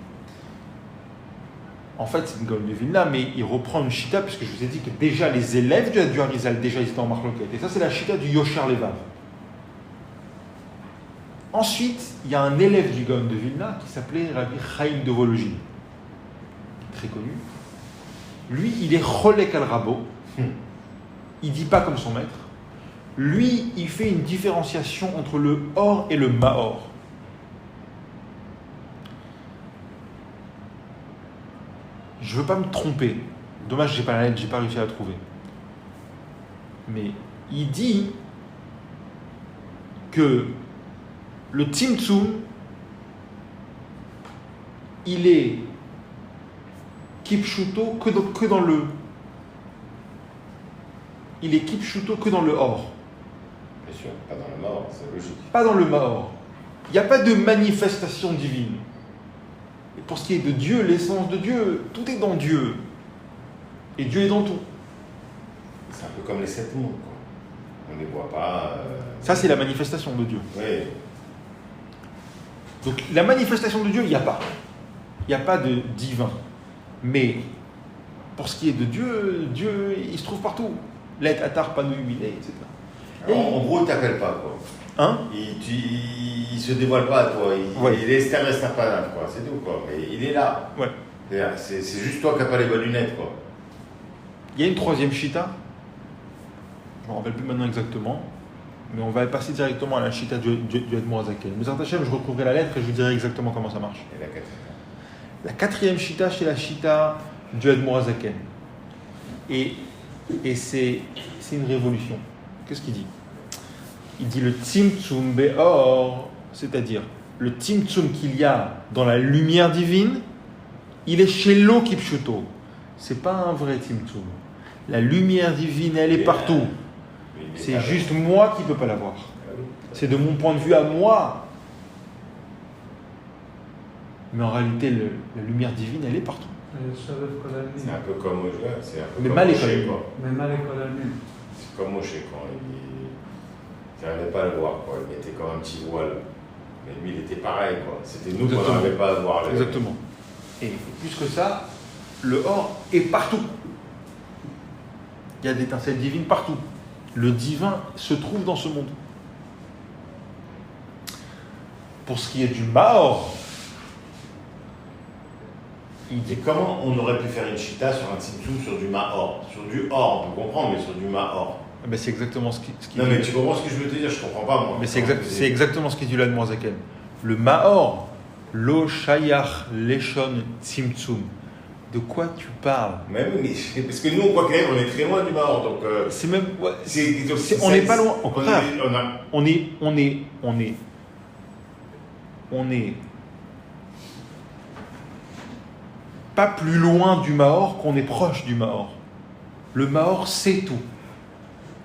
En fait, c'est une Gaon de Vilna, mais il reprend une Shita, puisque je vous ai dit que déjà les élèves du Arizal, déjà ils étaient en Marloquet. Et ça, c'est la Shita du Yosher Levav. Ensuite, il y a un élève du Gaon de Vilna qui s'appelait Rabbi Chaim de Vologine, très connu. Lui, il est Cholek al Rabo. Il ne dit pas comme son maître. Lui, il fait une différenciation entre le Or et le Maor. Je ne veux pas me tromper. Dommage, j'ai pas la lettre, j'ai pas réussi à la trouver. Mais il dit que le Tzimtzum, il est Kipshuto que dans le. Il est Kipshuto que dans le Or. Bien sûr, pas dans le Maor, c'est logique. Pas dans le Maor. Il n'y a pas de manifestation divine. Et pour ce qui est de Dieu, l'essence de Dieu, tout est dans Dieu. Et Dieu est dans tout. C'est un peu comme les 7 mondes, quoi. On ne les voit pas. Ça, c'est la manifestation de Dieu. Oui. Donc, la manifestation de Dieu, il n'y a pas. Il n'y a pas de divin. Mais, pour ce qui est de Dieu, Dieu, il se trouve partout. L'être atar panou humilé, etc. Alors, en gros, il ne t'appelle pas, quoi. Hein? Il ne se dévoile pas à toi. Il est Esther-Estapanav, quoi. C'est tout, quoi. Mais il est là. Ouais. C'est juste toi qui n'as pas les bonnes lunettes, quoi. Il y a une troisième Shita. Je ne me rappelle plus maintenant exactement. Mais on va passer directement à la Shita du Admor Azaken. Mais Hachem, je retrouverai la lettre et je vous dirai exactement comment ça marche. Et la quatrième. La quatrième Shita, c'est la Shita du Admor Azaken. Et c'est une révolution. Qu'est-ce qu'il dit? Il dit le Tzimtzum Be'or, c'est-à-dire le Tzimtzum qu'il y a dans la lumière divine, il est chez l'eau Kipshuto. C'est pas un vrai Tzimtzum. La lumière divine, elle est partout. C'est juste moi qui ne peux pas la voir. C'est de mon point de vue à moi. Mais en réalité, la lumière divine, elle est partout. C'est un peu comme Moshe, c'est un peu Mais comme mal Moshe, école. quoi. Mais mal école elle-même. C'est comme Moshe, quand il n'arrivait pas à le voir, quoi. Il mettait comme un petit voile. Mais lui, il était pareil, quoi. C'était nous qu'on n'arrivait pas à voir. Exactement. Et plus que ça, le Or est partout. Il y a des étincelles divines partout. Le divin se trouve dans ce monde. Pour ce qui est du Maor, il dit Et comment on aurait pu faire une chita sur un tzimtzum sur du Maor? Sur du Or, on peut comprendre, mais sur du Maor. ben c'est exactement ce qui Non, mais tu comprends ce que je veux te dire? Je comprends pas, moi. Mais c'est exactement ce qu'il dit l'Admor Zaken. Le Maor, lo shayach leshon tzimtzum. De quoi tu parles? Mais oui, mais parce que nous, on voit quand même, on est très loin du Maor, donc. C'est même. Ouais, C'est- on n'est pas loin. Au on contraire, est- on est pas plus loin du Maor qu'on est proche du Maor. Le Maor sait tout.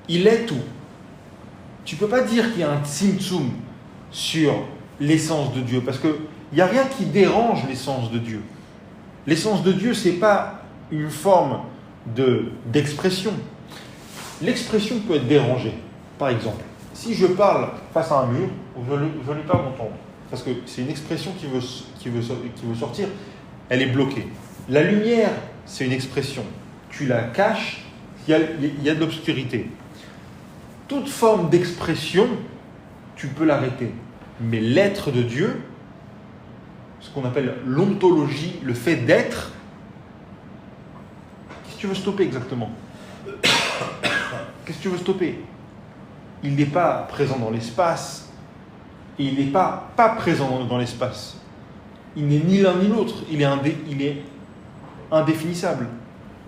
Il est tout. Tu peux pas dire qu'il y a un tzimtzum sur l'essence de Dieu, parce qu'il n'y a rien qui dérange l'essence de Dieu. L'essence de Dieu, ce n'est pas une forme d'expression. L'expression peut être dérangée. Par exemple, si je parle face à un mur, je n'ai pas m'entendre, parce que c'est une expression qui veut sortir, elle est bloquée. La lumière, c'est une expression. Tu la caches, il y a de l'obscurité. Toute forme d'expression, tu peux l'arrêter. Mais l'être de Dieu, ce qu'on appelle l'ontologie, le fait d'être, qu'est-ce que tu veux stopper exactement? Qu'est-ce que tu veux stopper? Il n'est pas présent dans l'espace, et il n'est pas présent dans l'espace. Il n'est ni l'un ni l'autre, il est indéfinissable.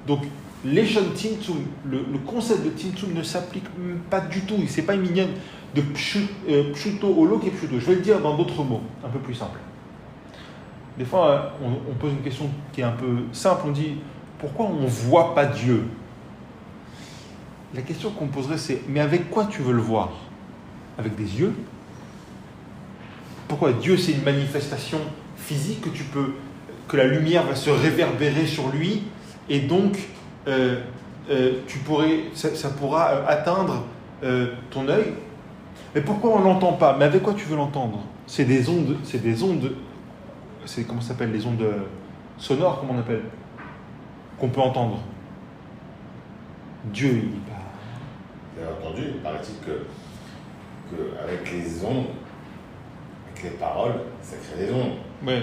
Donc, l'Eshon Tzimtzum, le concept de Tzimtzum ne s'applique pas du tout. C'est pas une mignonne de Pshuto Olo qui est Pshuto. Je vais le dire dans d'autres mots, un peu plus simples. Des fois, on pose une question qui est un peu simple. On dit, pourquoi on ne voit pas Dieu? La question qu'on poserait, c'est, mais avec quoi tu veux le voir? Avec des yeux? Pourquoi? Dieu, c'est une manifestation physique que la lumière va se réverbérer sur lui, et donc, ça pourra atteindre ton œil. Mais pourquoi on ne l'entend pas? Mais avec quoi tu veux l'entendre? C'est des ondes, comment ça s'appelle, les ondes sonores, comment on appelle? qu'on peut entendre. Dieu, il n'est pas... Vous avez entendu, il paraît-il que avec les ondes, avec les paroles, ça crée des ondes. Ouais,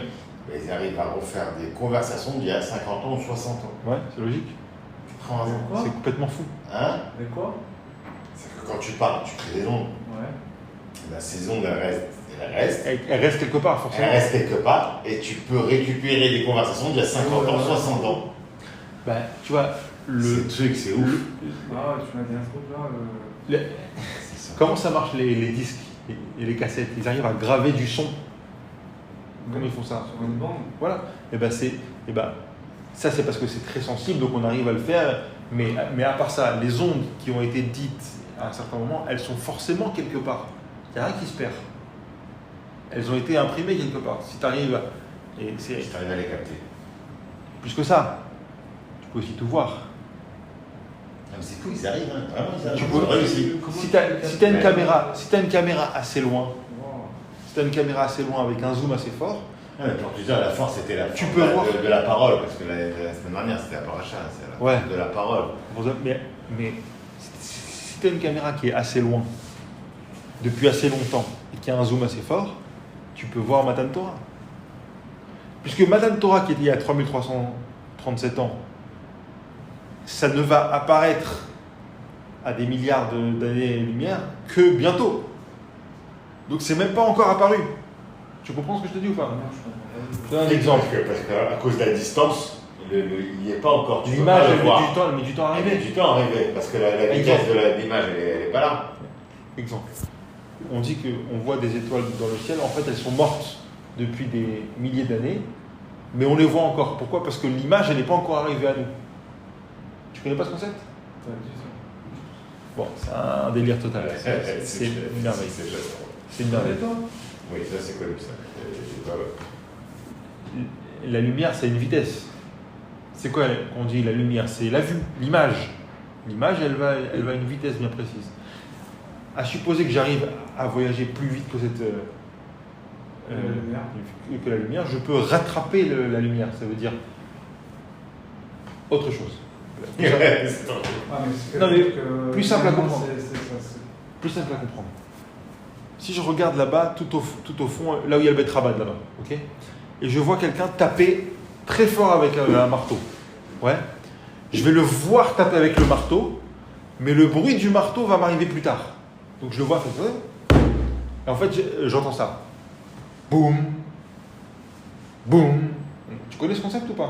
Mais ils arrivent à refaire des conversations d'il y a 50 ans ou 60 ans. ouais, c'est logique. 80 ans. Quoi C'est complètement fou. Hein? Avec quoi? C'est que quand tu parles, tu crées des ondes. Ouais. La ces ondes, elles restent. Elle reste quelque part, forcément. Elles restent quelque part et tu peux récupérer des conversations d'il y a 50 ans, 60 ans. Bah, tu vois, Le truc, c'est ouf. Ah, tu m'as dit un truc là. C'est ça. comment ça marche les disques et les cassettes? Ils arrivent à graver du son. Comment ils font ça? Sur une bande. Voilà. Et ben ça c'est parce que c'est très sensible, donc on arrive à le faire. Mais à part ça, les ondes qui ont été dites à un certain moment, elles sont forcément quelque part. Il n'y a rien qui se perd. Elles ont été imprimées quelque part. Si tu arrives, et c'est Si tu arrives à les capter. plus que ça, tu peux aussi tout voir. Ah, mais c'est fou, ils arrivent, hein. Vraiment, ils arrivent. Tu Ils peux- ont réussi. Si tu as une caméra assez loin, Wow. si tu as une caméra assez loin avec un zoom assez fort, Ouais, quand tu dis la force, c'était la Tu force peux de, voir. de la parole, parce que la semaine dernière, c'était la paracha, c'est la Ouais. force de la parole. mais si tu as une caméra qui est assez loin, depuis assez longtemps, et qui a un zoom assez fort, tu peux voir Matan Torah. Puisque Matan Torah, qui était il y a 3337 ans, ça ne va apparaître à des milliards d'années-lumière que bientôt. Donc c'est même pas encore apparu. Tu comprends ce que je te dis ou pas? Non, je comprends pas. Je te donne un exemple. Parce qu'à cause de la distance, il n'y est pas encore. Tu peux L'image, pas le elle voir. met du temps à Elle met arriver. du temps à arriver, parce que la vitesse Exemple. de l'image, elle n'est pas là. Exemple. On dit qu'on voit des étoiles dans le ciel, en fait elles sont mortes depuis des milliers d'années, mais on les voit encore. Pourquoi? Parce que l'image, elle n'est pas encore arrivée à nous. Tu connais pas ce concept? T'as dit ça. Bon, c'est un délire total. C'est une merveille. C'est une merveille. Et toi? Oui, ça c'est connu ça. Voilà. La lumière, c'est une vitesse. C'est quoi qu'on dit la lumière? C'est la vue, l'image. L'image, elle va à une vitesse bien précise. À supposer que j'arrive à voyager plus vite que que la lumière, je peux rattraper la lumière. Ça veut dire autre chose. C'est trop cool. Ah, mais c'est Non, mais que plus simple à finalement, comprendre. c'est- Plus simple à comprendre. Si je regarde là-bas, tout au fond, là où il y a le Betrabad là-bas, ok, et je vois quelqu'un taper très fort avec un marteau, ouais, je vais le voir taper avec le marteau, mais le bruit du marteau va m'arriver plus tard. Donc je le vois faire ça, et en fait j'entends ça. Boum, boum. Tu connais ce concept ou pas?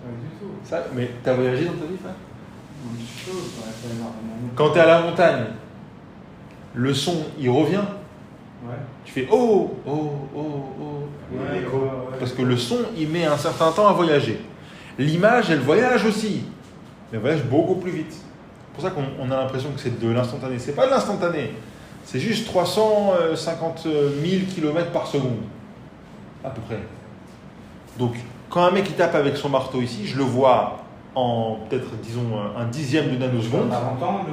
Pas du tout. Ça, mais t'as voyagé dans ta vie, frère? Un petit peu, ça reste énormément. Quand t'es à la montagne, le son il revient. Ouais. Tu fais oh, oh, oh, oh. Ouais, l'écho. ouais. Parce que le son, il met un certain temps à voyager. L'image, elle voyage aussi. Mais elle voyage beaucoup plus vite. C'est pour ça qu'on a l'impression que c'est de l'instantané. C'est pas de l'instantané. C'est juste 350 000 km par seconde. À peu près. Donc, quand un mec il tape avec son marteau ici, je le vois en peut-être, disons, un dixième de nanoseconde. À l'entendre,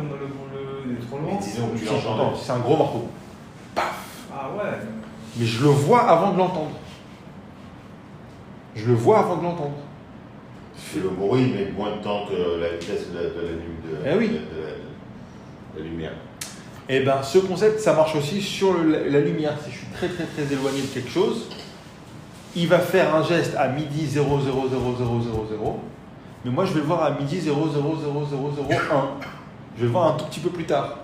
il est trop loin. Mais disons que tu Si, l'entends. j'entends, c'est un gros marteau. Ah ouais. Mais je le vois avant de l'entendre. Je le vois avant de l'entendre. Et le bruit met moins de temps que la vitesse de Eh oui. de la lumière. Et bien, ce concept, ça marche aussi sur la lumière. Si je suis très très très éloigné de quelque chose, il va faire un geste à midi 000000, mais moi je vais le voir à midi 000001. Je vais le voir un tout petit peu plus tard.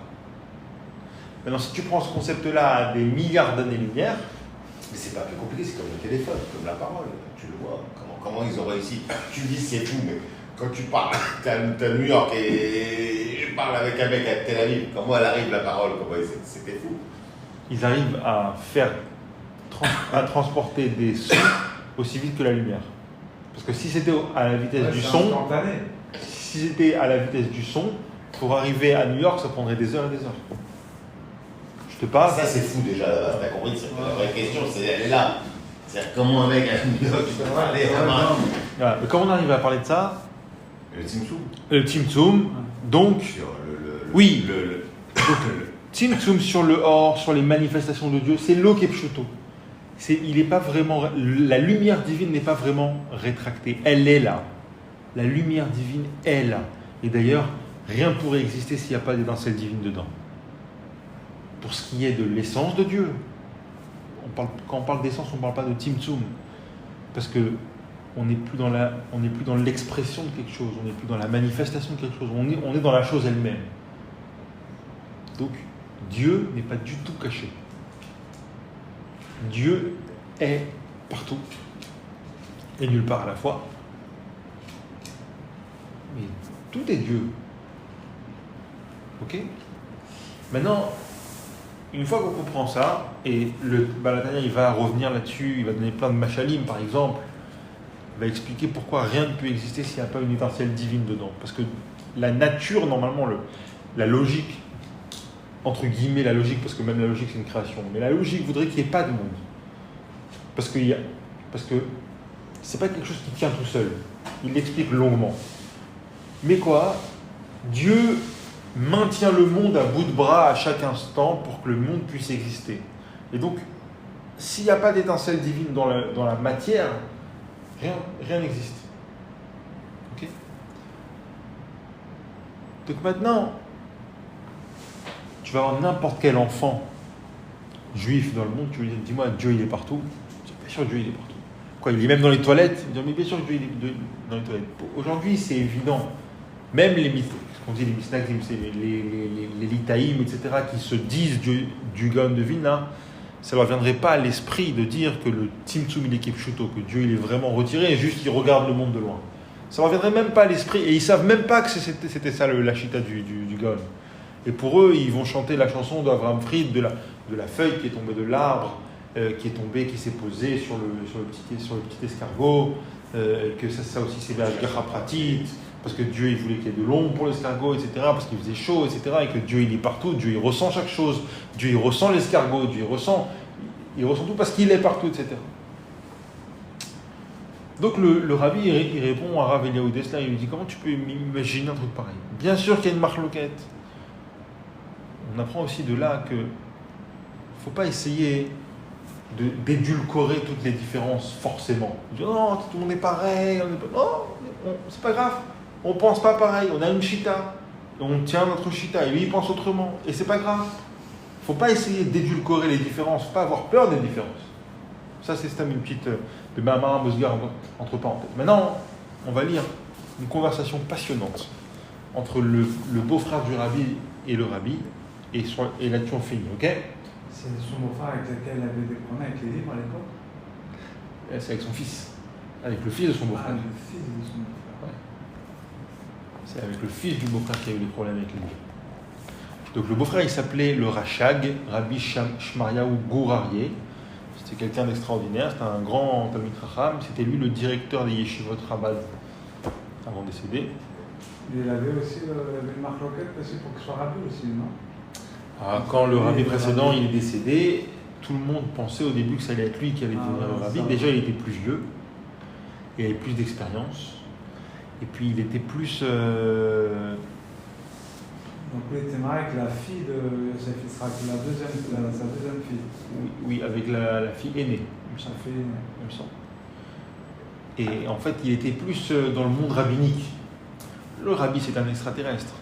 Maintenant, si tu prends ce concept-là à des milliards d'années-lumière, Mais c'est pas plus compliqué, c'est comme le téléphone, comme la parole. Tu le vois, comment ils ont réussi. Tu dis c'est fou, mais quand tu parles, t'as New York et je parle avec un mec à Tel Aviv, comment elle arrive la parole, c'était fou. ils arrivent à faire à transporter des sons aussi vite que la lumière. Parce que si c'était à la vitesse Ouais, du c'est son, instantané. si c'était à la vitesse du son, pour arriver à New York, ça prendrait des heures et des heures. Je te parle. Ça c'est fou déjà, t'as compris, c'est la vraie question, elle est là. C'est-à-dire comment un mec à New York il peut parler vraiment. Voilà. Mais comment on arrive à parler de ça? Le Tzimtzum. Le Tzimtzum, donc, Sur Oui. Tzimtzum sur le or, sur les manifestations de Dieu, c'est l'eau qui est pshuto. Il est pas vraiment, la lumière divine n'est pas vraiment rétractée, elle est là. La lumière divine est là. Et d'ailleurs, rien ne pourrait exister s'il n'y a pas d'étincelle divine dedans. Pour ce qui est de l'essence de Dieu, quand on parle d'essence, on ne parle pas de Tzimtzum. Parce que on n'est plus dans l'expression de quelque chose, on n'est plus dans la manifestation de quelque chose, on est dans la chose elle-même. Donc, Dieu n'est pas du tout caché. Dieu est partout et nulle part à la fois. Mais tout est Dieu. Ok ? Maintenant, une fois qu'on comprend ça, et le Baal HaTanya, il va revenir là-dessus, il va donner plein de machalim par exemple, il va expliquer pourquoi rien ne peut exister s'il n'y a pas une étincelle divine dedans. Parce que la nature, normalement, la logique, entre guillemets la logique, parce que même la logique c'est une création, mais la logique voudrait qu'il n'y ait pas de monde. Parce que c'est pas quelque chose qui tient tout seul. Il l'explique longuement. Mais quoi ? Dieu maintient le monde à bout de bras à chaque instant pour que le monde puisse exister. Et donc, s'il n'y a pas d'étincelle divine dans la matière, rien n'existe. Ok ? Donc maintenant, tu vas avoir n'importe quel enfant juif dans le monde, tu lui dis, dis-moi, Dieu il est partout. Bien sûr, Dieu il est partout. Quoi, il est même dans les toilettes. Il dit, mais bien sûr, Dieu il est dans les toilettes. Aujourd'hui, c'est évident. Même les misnagdim, c'est les litaïm, etc., qui se disent du Gaon de Vilna, ça ne leur viendrait pas à l'esprit de dire que le Tzimtzum il est kipshuto, que Dieu il est vraiment retiré et juste il regarde le monde de loin. Ça ne leur viendrait même pas à l'esprit et ils ne savent même pas que c'était ça la chita du Gaon. Et pour eux, ils vont chanter la chanson d'Avraham Fried, de la feuille qui est tombée de l'arbre, qui est tombée, qui s'est posée sur le petit escargot, que ça aussi c'est la Ashgacha Pratit, parce que Dieu il voulait qu'il y ait de l'ombre pour l'escargot, etc., parce qu'il faisait chaud, etc., et que Dieu il est partout, Dieu il ressent chaque chose, Dieu il ressent l'escargot, Dieu il ressent tout parce qu'il est partout, etc. Donc le rabbi il répond à Rav Eliyahu Dessler, il lui dit comment tu peux imaginer un truc pareil ? Bien sûr qu'il y a une marloquette. On apprend aussi de là que faut pas essayer d'édulcorer toutes les différences forcément. Dire, non, tout le monde est pareil, non, c'est pas grave. On pense pas pareil, on a une chita, on tient notre chita, et lui il pense autrement, et c'est pas grave. Faut pas essayer d'édulcorer les différences, faut pas avoir peur des différences. Ça c'est une petite de Mahamara Mosgar entre parenthèses. Maintenant, on va lire une conversation passionnante entre le beau-frère du rabbi et le rabbi, et là-dessus on finit, ok ? C'est son beau-frère avec lequel elle avait des problèmes avec les livres à l'époque ? C'est avec son fils, avec le fils de son beau-frère. Ah, le fils de son beau-frère. Ouais. C'est avec le fils du beau-frère qui a eu des problèmes avec les livres. Donc le beau-frère il s'appelait le Rachag, Rabbi Shmariaou Gourarié. C'était quelqu'un d'extraordinaire, c'était un grand Talmid Chacham, c'était lui le directeur des Yeshivot Chabad avant de décéder. Il avait aussi une marque loquette aussi pour qu'il soit rabbi aussi, non ? Quand le rabbi précédent il est décédé, tout le monde pensait au début que ça allait être lui qui allait devenir le rabbi. Déjà il était plus vieux, il avait plus d'expérience, et puis il était plus... Donc il était marié avec la fille de Yosef Yitzhak, sa deuxième fille. Oui, avec la fille aînée, Sa fille aînée. il me semble. Et en fait, il était plus dans le monde rabbinique. Le rabbi, c'est un extraterrestre.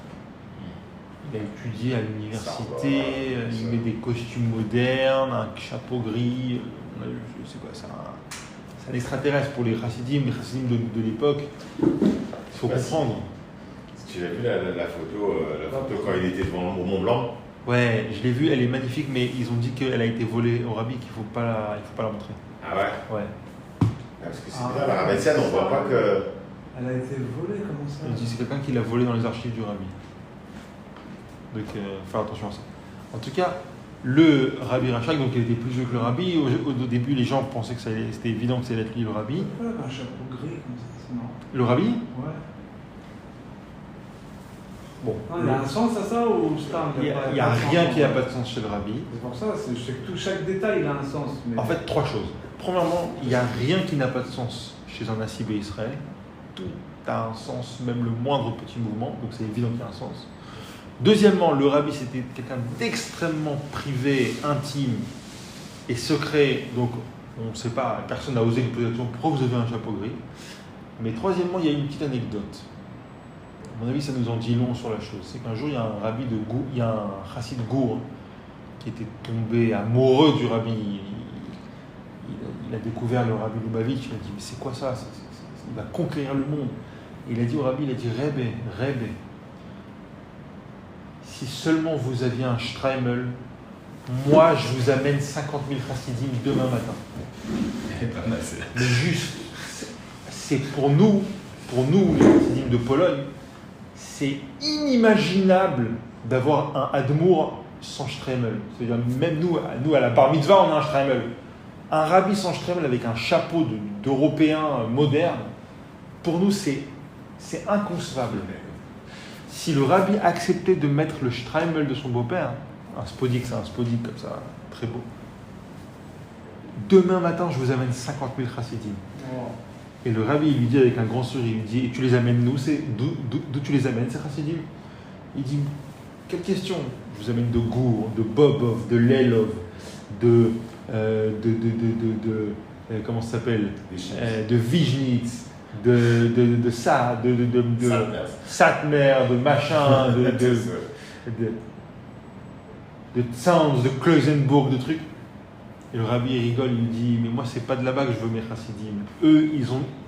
Il a étudié à l'université, il met des costumes modernes, un chapeau gris. C'est quoi ça ? C'est un extraterrestre pour les chassidim de l'époque. Il faut comprendre. Tu l'as vu la photo quand il était devant au Mont Blanc ? Ouais, je l'ai vue, elle est magnifique, mais ils ont dit qu'elle a été volée au rabbi, qu'il ne faut pas la montrer. Ah ouais ? Ouais. Parce que c'est bien, la rabbitienne, on ne voit pas que... Elle a été volée, comment ça ? Ils disent c'est quelqu'un qui l'a volée dans les archives du rabbi. Donc, faire attention à ça. En tout cas, le rabbi Rachak, donc il était plus vieux que le rabbi. Au début, les gens pensaient que c'était évident que ça allait être lui le rabbi. Pourquoi un chapeau gris comme ça, c'est marrant. Le rabbi ? Ouais. Bon. Non, il y a un sens à ça ou Il n'y a rien qui n'a pas de sens chez le rabbi. C'est pour ça, je sais que chaque détail il a un sens. Mais... En fait, trois choses. Premièrement, il n'y a rien qui n'a pas de sens chez un Nassibé Israël. Tout a un sens, même le moindre petit mouvement, donc c'est évident qu'il y a un sens. Deuxièmement, le rabbi c'était quelqu'un d'extrêmement privé, intime et secret, donc on ne sait pas, personne n'a osé lui poser la question pourquoi vous avez un chapeau gris. Mais troisièmement, il y a une petite anecdote. À mon avis, ça nous en dit long sur la chose. C'est qu'un jour, il y a un rabbi de Gour, il y a un chassid Gour qui était tombé amoureux du rabbi. Il a découvert le rabbi Lubavitch. Il a dit, mais c'est quoi ça? Il va conquérir le monde. Et il a dit au rabbi, il a dit, Rebbe, si seulement vous aviez un Streimel, moi, je vous amène 50 000 chassidim demain matin. Mais juste, c'est pour nous, les chassidim de Pologne, c'est inimaginable d'avoir un Admour sans Streimel. C'est-à-dire, même nous, à la bar mitzvah, on a un Streimel. Un rabbi sans Streimel avec un chapeau d'Européen moderne, pour nous, c'est inconcevable. Si le rabbi acceptait de mettre le Streimel de son beau-père, un spodik, c'est un spodik comme ça, très beau. Demain matin, je vous amène 50 000 chassidim. Oh. Et le rabbi, il lui dit avec un grand sourire, il lui dit, et tu les amènes d'où tu les amènes, ces chassidim? Il dit, quelle question? Je vous amène de Gour, de Bobov, de Lelov, comment ça s'appelle? De Vizhnitz, de Satmer, de machin, de Tzanz, de Klausenburg, de trucs. Et le rabbi il rigole, il dit, mais moi c'est pas de là-bas que je veux mes chassidim. Eux,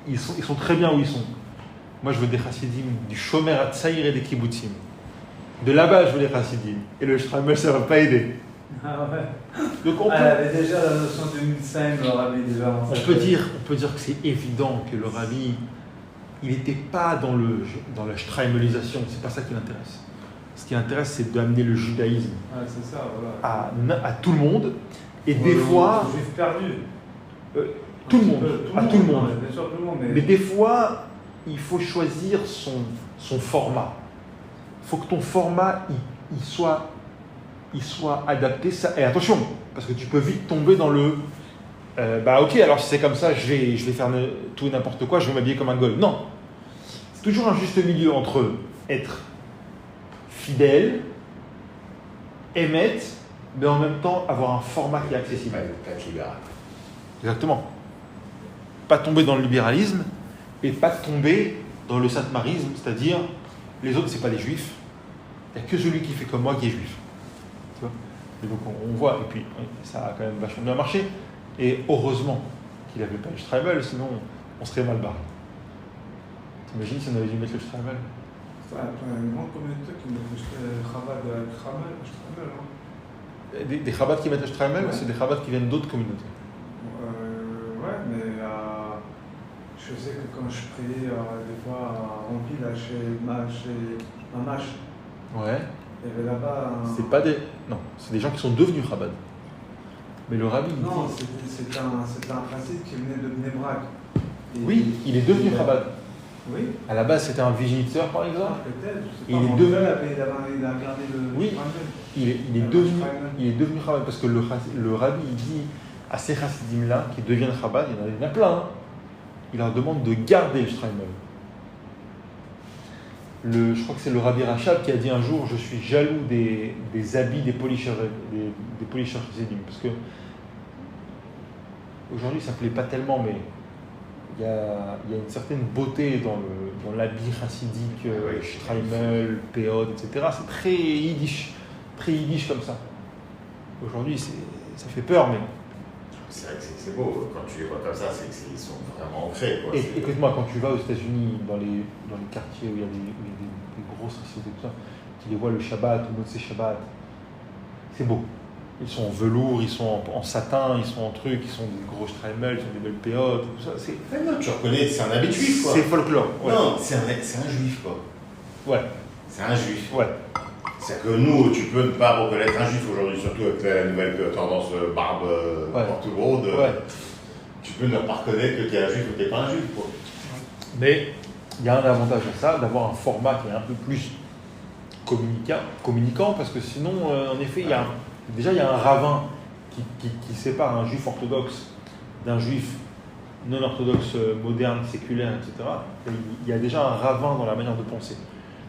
ils sont très bien où ils sont. Moi je veux des chassidim du Shomer HaTzaïr et des kibbutzim. De là-bas je veux les chassidim. Et le Streimel ça va pas aider. Ah ouais. Donc elle avait déjà la notion de Milsheim, le rabbi déjà. On peut dire que c'est évident que le rabbi, il n'était pas dans la Streimelisation, c'est pas ça qui l'intéresse. Ce qui l'intéresse, c'est d'amener le judaïsme c'est ça, voilà. à tout le monde. Et des fois. Le juif perdu. Tout le monde. À tout le monde. Bien sûr, tout le monde. Mais des fois, il faut choisir son format. Il faut que ton format il soit adapté. Et attention, parce que tu peux vite tomber dans le ok, alors si c'est comme ça, je vais faire tout et n'importe quoi, je vais m'habiller comme un goy. Non. C'est toujours un juste milieu entre être fidèle, émettre, mais en même temps avoir un format qui est accessible. Pas être libéral. Exactement. Pas tomber dans le libéralisme et pas tomber dans le satmarisme, c'est-à-dire les autres, c'est pas des juifs. Il n'y a que celui qui fait comme moi qui est juif. Tu vois? Et donc on voit, et puis ça a quand même vachement bien marché. Et heureusement qu'il n'avait pas le Streimel, sinon on serait mal barré. T'imagines si on avait dû mettre le Streimel? Il y a une grande communauté qui met le Chabad avec Streimel. Des Chabad qui mettent le Streimel, c'est des Chabad qui viennent d'autres communautés. Ouais, mais je sais que quand je priais des fois à Rempli, là, chez Mamash, ouais. il y avait là-bas C'est pas des. Non, c'est des gens qui sont devenus Chabad. Mais le rabbi. Non, c'est un principe qui venait de Bnei Brak. Oui, il est devenu Chabad. Oui. À la base, c'était un Viginitzer, par exemple. Peut-être, je sais Et pas. il est devenu. Il a gardé le. Oui. Il est devenu Chabad parce que le rabbi il dit à ces chassidim-là qui deviennent Chabad, il y en a plein, hein, il leur demande de garder le Streimel. Je crois que c'est le rabbi Rachab qui a dit un jour, je suis jaloux des habits des polishers chassidim, parce que aujourd'hui ça ne plaît pas tellement, mais il y a une certaine beauté dans l'habit chassidique, Streimel, Péod, etc. C'est très yiddish comme ça. Aujourd'hui, ça fait peur, mais... C'est vrai que c'est beau, quand tu les vois comme ça, ils sont vraiment ancrés. Écoute-moi, quand tu vas aux États-Unis, dans les quartiers où il y a des grosses sociétés, tout ça, tu les vois le Shabbat, ou Motzei Shabbat, c'est beau. Ils sont en velours, ils sont en satin, ils sont en trucs, ils sont des gros Streimel, ils sont des belles péotes, tout ça. Non, tu reconnais, c'est un habit juif, quoi. C'est folklore. Ouais. Non, c'est un juif, quoi. Ouais. C'est un juif. Ouais. C'est-à-dire que nous, tu peux ne pas reconnaître un juif aujourd'hui, surtout avec la nouvelle tendance barbe porte-brode. Ouais. Tu peux ne pas reconnaître que tu es un juif ou que tu n'es pas un juif, quoi. Mais il y a un avantage à ça, d'avoir un format qui est un peu plus communicant, parce que sinon, en effet, il y a un ravin qui sépare un juif orthodoxe d'un juif non orthodoxe, moderne, séculaire, etc. Il y a déjà un ravin dans la manière de penser.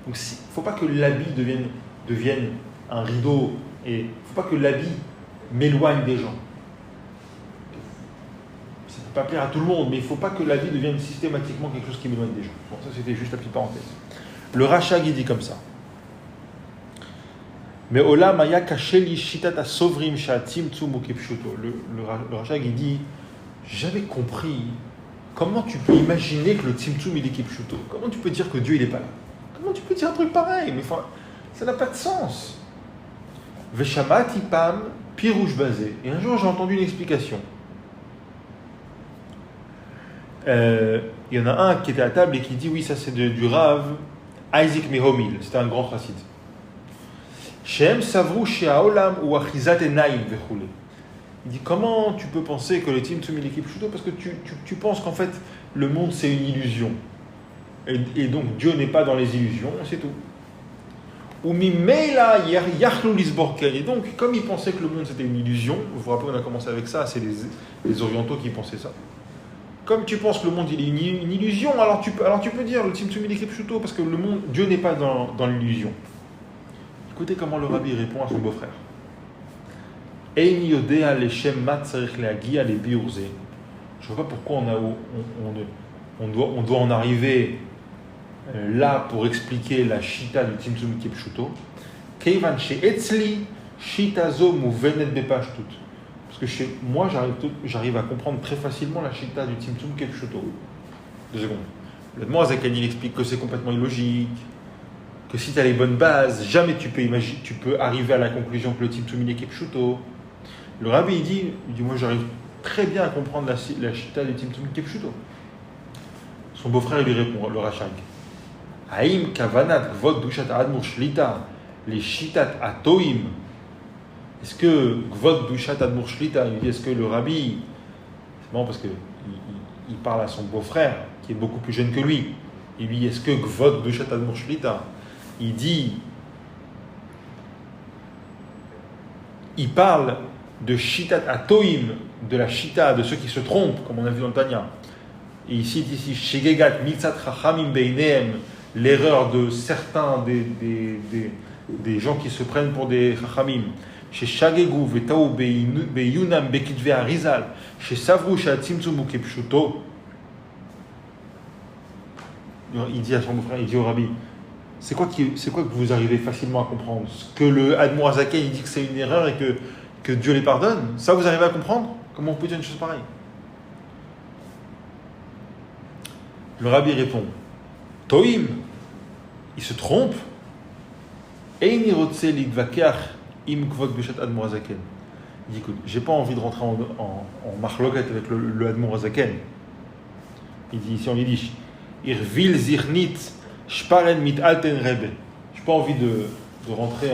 Donc il ne faut pas que l'habit devienne un rideau, et il ne faut pas que l'habit m'éloigne des gens. peut pas plaire à tout le monde, mais il ne faut pas que la vie devienne systématiquement quelque chose qui m'éloigne des gens. Bon, ça c'était juste la petite parenthèse. Le Rachag, il dit comme ça. Mais Olam Aya Kacheli Shitata Sovrim Shatim Tsumu Kepshuto. Le Rachag, il dit, j'avais compris comment tu peux imaginer que le Tzimtzum il est Kepshuto. Comment tu peux dire que Dieu il n'est pas là? Comment tu peux dire un truc pareil? Mais ça n'a pas de sens. Veshamati Pam Pirouche Bazé. Et un jour j'ai entendu une explication. Il y en a un qui était à table et qui dit oui, ça c'est du Rav Isaac Mehomil, c'était un grand chassid. Shem Savrou Sheaolam ou Achizat Enaim Vechoule. Il dit comment tu peux penser que le Tzimtzum il est Kipshuto parce que tu penses qu'en fait le monde c'est une illusion. Et donc Dieu n'est pas dans les illusions, c'est tout. Ou Mimela Yachlou Lisborken. Et donc, comme il pensait que le monde c'était une illusion, vous vous rappelez, on a commencé avec ça, c'est les orientaux qui pensaient ça. Comme tu penses que le monde il est une illusion, alors tu peux dire le Tzimtzum il est Kipshuto parce que le monde, Dieu n'est pas dans l'illusion. Écoutez comment le rabbi répond à son beau-frère. Ein yodea leshem mat tzarich lehagia lebiurze. Je ne vois pas pourquoi on doit en arriver là pour expliquer la shita du Tzimtzum Kipshuto. Keivan she'etzli shita zo muvenet bepashtut. Parce que chez moi, j'arrive à comprendre très facilement la shita du Tzimtzum Kipshuto. 2 secondes. Le Moazakan, il explique que c'est complètement illogique, que si tu as les bonnes bases, jamais tu peux arriver à la conclusion que le Tzimtzum est Kipshuto. Le rabbi, il dit moi j'arrive très bien à comprendre la shita du Tzimtzum Kipshuto. Son beau-frère, il lui répond, le Rachag. Haïm kavanat gvod dushat admur shlita, les shitat atoim. Est-ce que gvod dushat admur shlita, il dit, est-ce que le rabbi, c'est marrant parce qu'il parle à son beau-frère, qui est beaucoup plus jeune que lui. Il lui dit, est-ce que gvod dushat admur shlita, il parle de shitat atoim, de la shita, de ceux qui se trompent, comme on a vu dans le Tanya. Et il cite ici, Shegegat mitzat chachamim beinehem, l'erreur de certains des gens qui se prennent pour des chachamim. Chez Shagegu vetaou beyunam bekitve harizal, chez Savru shatzimtzum kepshuto. Il dit à son frère, il dit au rabbi, c'est quoi que vous arrivez facilement à comprendre? Ce que le Admor Azaken il dit que c'est une erreur et que Dieu les pardonne, ça vous arrivez à comprendre? Comment on peut dire une chose pareille? Le rabbi répond, Toim, il se trompe, Eini rotse lidvakeach im kvod beshat Admor Azaken. Il dit, écoute, j'ai pas envie de rentrer en marloquet avec le Admor Azaken. Il dit ici en yiddish, Irvil zichnit shparen mit alten rebe. J'ai pas envie de rentrer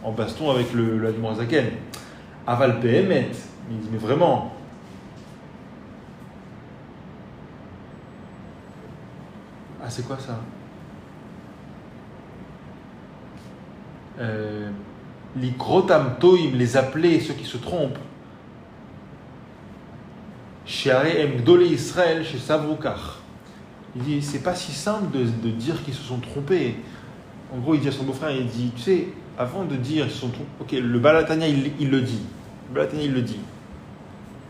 en baston avec le Admor Azaken. Aval behemet, il dit, mais vraiment, ah, c'est quoi ça? L'ikrotam toim, les appeler, ceux qui se trompent. Sheare em gdolei Israël chez Savrukach. Il dit, c'est pas si simple de dire qu'ils se sont trompés. En gros, il dit à son beau-frère, il dit, tu sais, avant de dire ils se sont trompés, ok, le Balatania, il le dit. Le Balatania, il le dit.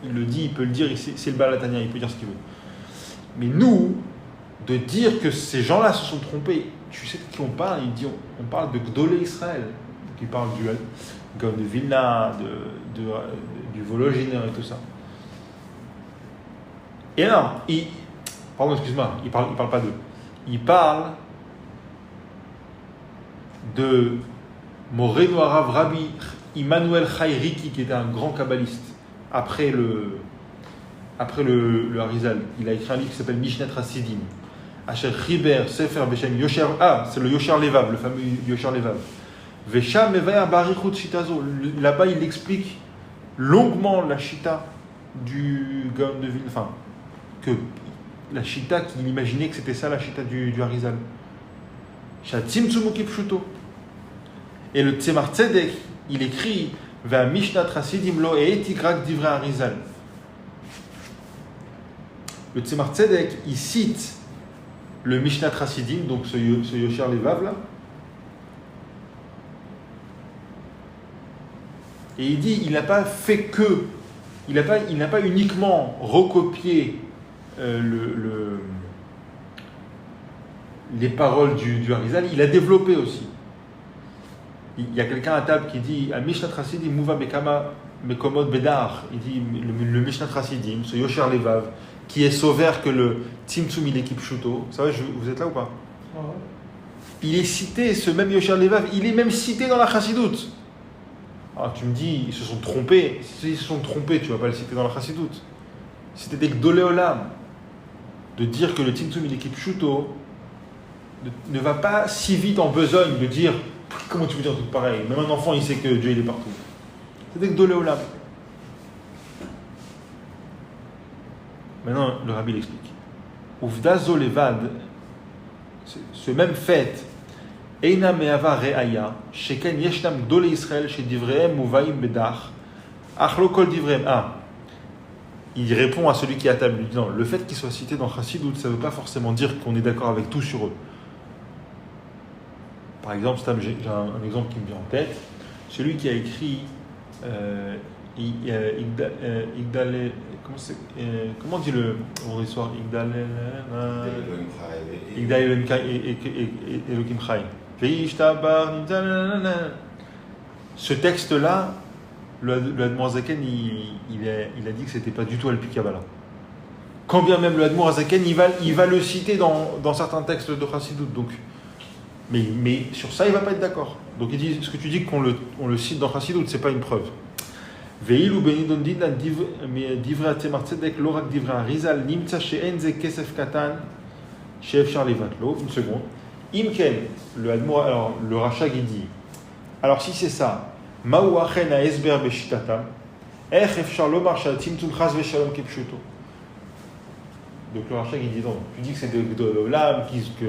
Il peut le dire, c'est le Balatania, il peut dire ce qu'il veut. Mais nous, de dire que ces gens-là se sont trompés, tu sais de qui on parle? Il dit, on parle de Gdolei Israël. Donc il parle du Gaon de Vilna, du Vologiner et tout ça. Et non, pardon, excuse-moi, il parle pas d'eux. Il parle de Moreno Arav Rabbi Immanuel Chayriki, qui était un grand kabbaliste, après le Harizal. Il a écrit un livre qui s'appelle Mishnat Hasidim. Asher Chiber Sefer Beshem Yosher, c'est le Yosher Levav, le fameux Yosher Levav. Vesham Mevayer Barichut Shitazo. Là-bas, il explique longuement la shita du Gaon de Vilna, enfin, que la shita qu'il imaginait que c'était ça la shita du Harizal. Shatzimtzum Kipshuto. Et le Tzemar Tzedek, il écrit Va Mishnat Hasidim lo eetik rak divrei Harizal. Le Tzemar Tzedek, il cite le Mishnat Hasidim, donc ce Yosher Levav là, et il dit il n'a pas fait que il n'a pas uniquement recopié les paroles du Arizal, il a développé aussi. Il y a quelqu'un à table qui dit « Mishnat Chassidim Mouva Bekama Mekomot Bedar » il dit le Mishnat Chassidim, ce Yosher Levav, qui est sauvaire que le Tzimtzum il équipe Shuto. Ça va, vous êtes là ou pas? Ah ouais. Il est cité, ce même Yosher Levav, il est même cité dans la Chassidoute. Alors tu me dis, ils se sont trompés. S'ils se sont trompés, tu ne vas pas le citer dans la Chassidoute. C'était des Gdolé Olam. De dire que le Tzimtzum il équipe Shuto ne va pas si vite en besogne de dire comment tu peux dire tout pareil. Même un enfant il sait que Dieu il est partout. C'est des Gdolé Olam. Maintenant le Rabbi l'explique. Uvda Zolevad, ce même fait, Eina me'ava re'aya, sheken yeshnam gdolé Israël chez divrehem muvaim bedach, achlo kol divrehem. Ah, il répond à celui qui est à table. Il dit non, le fait qu'il soit cité dans Chassidout, ça ne veut pas forcément dire qu'on est d'accord avec tout sur eux. Par exemple, j'ai un exemple qui me vient en tête. Celui qui a écrit comment on dit le histoire Igdal Elohim Chai. Ce texte-là, le Admor Zaken, il a dit que c'était pas du tout Al-Pi Kabbalah. Quand bien même le Admor Zaken, il va le citer dans certains textes de Chassidut. Donc, mais sur ça, il va pas être d'accord. Donc il dit, ce que tu dis qu'on le cite dans Chassidut, c'est pas une preuve. Ve'ilu benidon dinan divrei Atzemar Tzedek lorak divrei Arizal nimtza she'en ze kesef katan she'efshar levatlo. Une seconde. Imken, le Admor, alors le Rachag il dit. Alors si c'est ça, ma'u achen ha'esber b'shitatam, ech efshar lomar shal tzimtzum chas v'shalom kipshuto. Donc le Rachag il dit non, tu dis que c'est de l'olam, que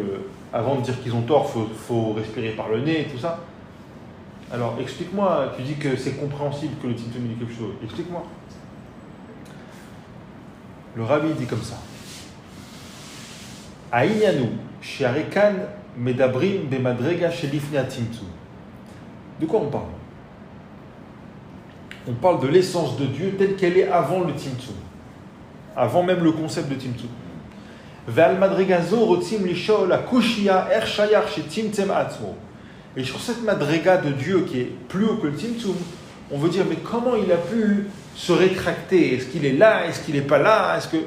avant de dire qu'ils ont tort, faut respirer par le nez et tout ça. Alors explique-moi, tu dis que c'est compréhensible que le tzimtzum dit quelque chose. Explique-moi. Le Rabbi dit comme ça. Aïnyanu, she'arekan medabrim bemadrega shelifnei tzimtzum. De quoi on parle? On parle de l'essence de Dieu telle qu'elle est avant le tzimtzum. Avant même le concept de tzimtzum. Ve'al madregazo rotzim lishol akushia er shayach shetzimtzem atzmo. Et sur cette madrega de Dieu qui est plus haut que le tzimtzum, on veut dire mais comment il a pu se rétracter? Est-ce qu'il est là? Est-ce qu'il n'est pas là? Est-ce que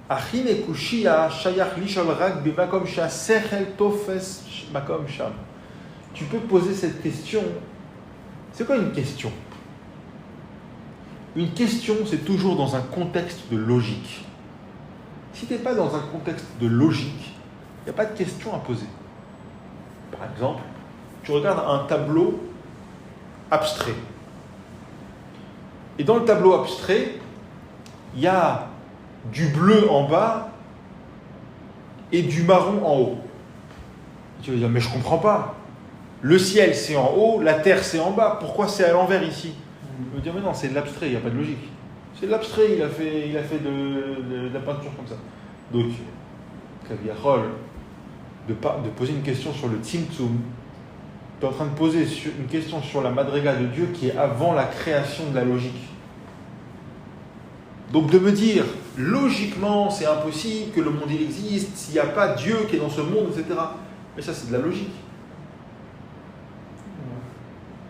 Achine kushia shayach lishol rak b'makom sha sechel tofes makom sham. Tu peux poser cette question. C'est quoi une question? Une question, c'est toujours dans un contexte de logique. Si tu n'es pas dans un contexte de logique, il n'y a pas de question à poser. Par exemple, tu regardes un tableau abstrait. Et dans le tableau abstrait, il y a du bleu en bas et du marron en haut. Et tu vas dire, mais je ne comprends pas. Le ciel, c'est en haut, la terre, c'est en bas. Pourquoi c'est à l'envers ici? Je me dire, mais non, c'est de l'abstrait, il n'y a pas de logique. C'est de l'abstrait, il a fait de la peinture comme ça. Donc, Kaviachol, de poser une question sur le tzimtzum, tu es en train de poser une question sur la madrega de Dieu qui est avant la création de la logique. Donc de me dire, logiquement, c'est impossible que le monde il existe, s'il n'y a pas Dieu qui est dans ce monde, etc. Mais ça, c'est de la logique.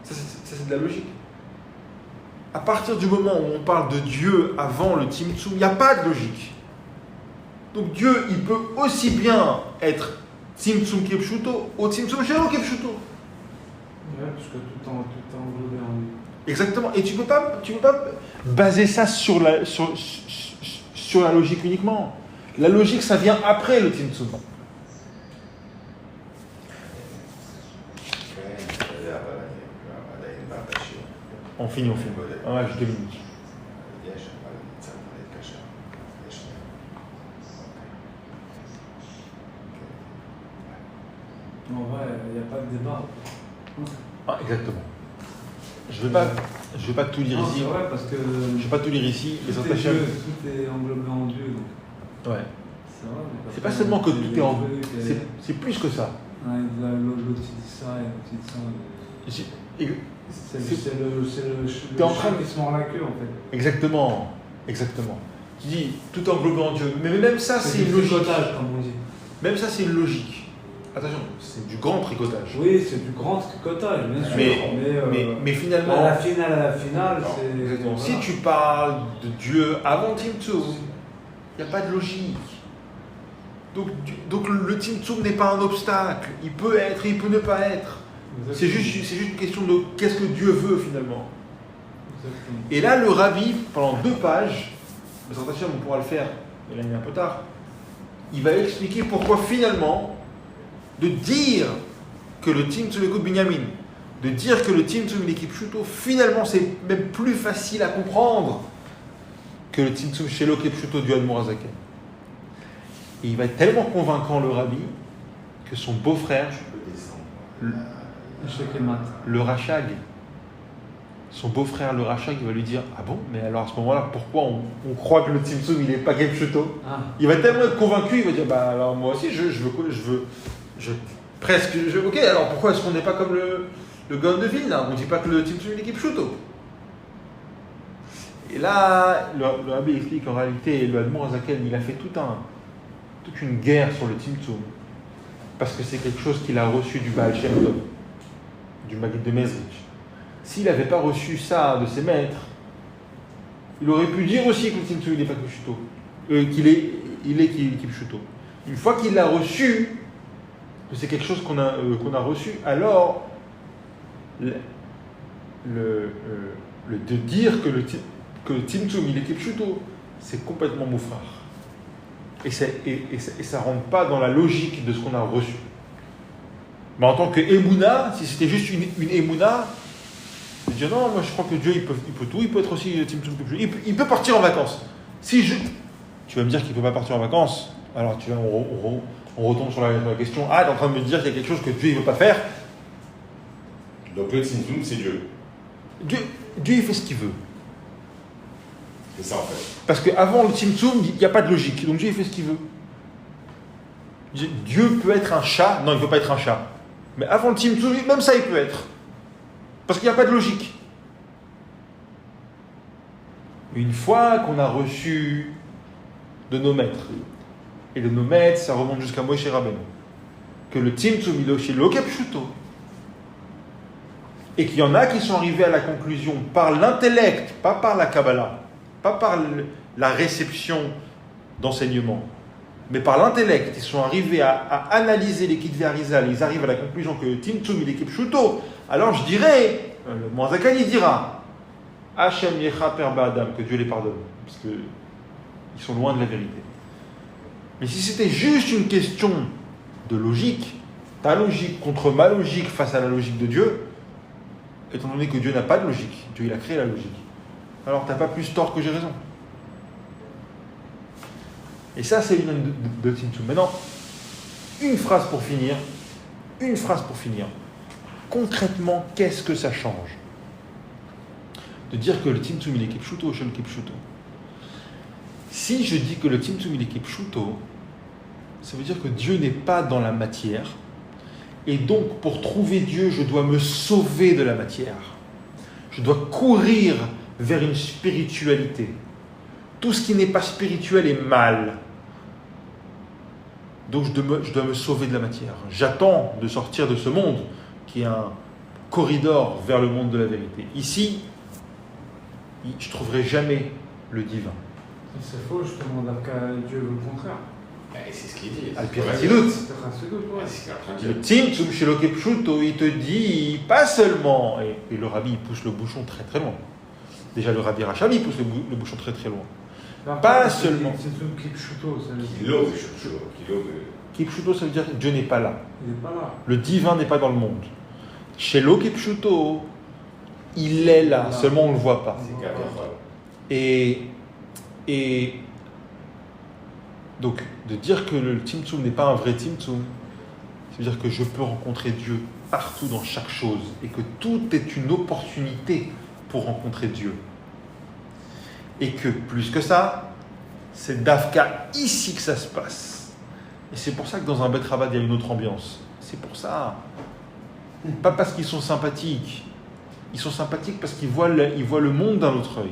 Ça, c'est de la logique. À partir du moment où on parle de Dieu avant le tzimtzum, il n'y a pas de logique. Donc Dieu, il peut aussi bien être tzimtzum kepshuto ou tzimtzum shelo kepshuto. Ouais, parce que tout est englobé en lui. Exactement. Et tu peux pas baser ça sur la logique uniquement. La logique, ça vient après le tzimtzum. On finit. Ah, juste 2 minutes. En vrai, il n'y a pas de débat. Ah, exactement. Je vais pas tout lire ici. C'est vrai parce que je vais pas tout lire ici. Tout est englobé en Dieu. Donc. Ouais. C'est vrai. C'est pas seulement que tout est en Dieu. C'est plus que ça. L'autre dit ça et l'autre dit ça. C'est le T'es en train chien de- qui se mord la queue en fait. Exactement. Tu dis tout englobant Dieu. Mais même ça, c'est du une logique. tricotage, comme on dit. Même ça, c'est une logique. Attention, c'est du grand tricotage. Oui, c'est du grand tricotage, bien sûr. Mais finalement, à la finale, non, c'est. exactement. voilà. Si tu parles de Dieu avant Tzimtzum, il n'y a pas de logique. Donc le Tzimtzum n'est pas un obstacle. Il peut être, il peut ne pas être. C'est juste une question de qu'est-ce que Dieu veut finalement. Exactement. Et là, le rabbi, pendant 2 pages, mais attention, on pourra le faire, mais là il est un peu tard, il va expliquer pourquoi finalement, de dire que le Tzimtzum écoute Binyamin, de dire que le Tzimtzum est l'équipe Pshuto, finalement c'est même plus facile à comprendre que le Tzimtzum chez l'équipe Pshuto du Admor Hazaken. Et il va être tellement convaincant le rabbi que son beau-frère, Je peux descendre. le Rachag, son beau-frère le Rachag, il va lui dire ah bon, mais alors à ce moment-là, pourquoi on croit que le Tzimtzum il est pas Kep Pshuto? Il va tellement être convaincu, il va dire bah alors moi aussi ok, alors pourquoi est-ce qu'on n'est pas comme le Gaon de Vilna? On ne dit pas que le Tzimtzum est l'équipe Pshuto. Et là, le rabbi explique en réalité, le Admor Hazaken, il a fait toute une guerre sur le Tzimtzum, parce que c'est quelque chose qu'il a reçu du Baal Shem Tov, du Maggid de Mezrich. S'il n'avait pas reçu ça de ses maîtres, il aurait pu dire aussi que le Tzimtzum il n'est pas Pshuto, qu'il est Pshuto. Une fois qu'il l'a reçu, que c'est quelque chose qu'on a reçu, alors de dire que le Tzimtzum il est Pshuto, c'est complètement moufrar. Et ça ne rentre pas dans la logique de ce qu'on a reçu. Mais en tant que Emouna, si c'était juste une Emouna, je dis non, moi je crois que Dieu il peut tout, il peut être aussi Tzimtzum, il peut partir en vacances. Tu vas me dire qu'il ne peut pas partir en vacances, alors on retombe sur la question, tu es en train de me dire qu'il y a quelque chose que Dieu ne veut pas faire. Donc le Tzimtzum, c'est Dieu. Dieu il fait ce qu'il veut. C'est ça en fait. Parce qu'avant le Tzimtzum, il n'y a pas de logique. Donc Dieu, il fait ce qu'il veut. Dieu peut être un chat. Non, il ne peut pas être un chat. Mais avant le Tzimtzum, même ça, il peut être. Parce qu'il n'y a pas de logique. Une fois qu'on a reçu de nos maîtres, et de nos maîtres, ça remonte jusqu'à Moshe Rabbeinu, que le Tzimtzum, il est chez l'Okep Pshuto, et qu'il y en a qui sont arrivés à la conclusion par l'intellect, pas par la Kabbalah, pas par la réception d'enseignements, mais par l'intellect, ils sont arrivés à analyser les Kitvei Arizal, ils arrivent à la conclusion que le Tzimtzum il est Kep Pshuto. Alors je dirais, le Moazakan il dira, Hashem Yecha Per Ba'adam, que Dieu les pardonne, parce qu'ils sont loin de la vérité. Mais si c'était juste une question de logique, ta logique contre ma logique face à la logique de Dieu, étant donné que Dieu n'a pas de logique, Dieu il a créé la logique, alors tu n'as pas plus tort que j'ai raison. Et ça, c'est une de Tzimtzum. Maintenant, une phrase pour finir. Concrètement, qu'est-ce que ça change de dire que le Tzimtzum il est Kep Pshuto ou Shel Kep Pshuto? Si je dis que le Tzimtzum il est Kep Pshuto, ça veut dire que Dieu n'est pas dans la matière. Et donc, pour trouver Dieu, je dois me sauver de la matière. Je dois courir vers une spiritualité. Tout ce qui n'est pas spirituel est mal. Donc je dois me sauver de la matière. J'attends de sortir de ce monde qui est un corridor vers le monde de la vérité. Ici, je ne trouverai jamais le divin. C'est faux, justement, d'après Dieu veut le contraire. C'est ce qu'il dit. Al-Pirazilut. C'est C'est ce qu'il est en train de dire. Le Tzimtzum chez l'Okep Pshuto, il te dit pas seulement, et le rabbi il pousse le bouchon très très loin. Déjà le rabbi Rachab il pousse le bouchon très très loin. Pas seulement. C'est tout Kep Pshuto. Kilo, Kep Pshuto, ça veut dire que Dieu n'est pas là. Il n'est pas là. Le divin n'est pas dans le monde. Chez l'Okep Pshuto, il est là, seulement on ne le voit pas. C'est Kavachol. Et donc, de dire que le Tzimtzum n'est pas un vrai Tzimtzum, ça veut dire que je peux rencontrer Dieu partout dans chaque chose et que tout est une opportunité pour rencontrer Dieu. Et que, plus que ça, c'est d'Afka ici que ça se passe. Et c'est pour ça que dans un Bet Rabbah, il y a une autre ambiance. C'est pour ça Pas parce qu'ils sont sympathiques. Ils sont sympathiques parce qu'ils voient le monde d'un autre œil.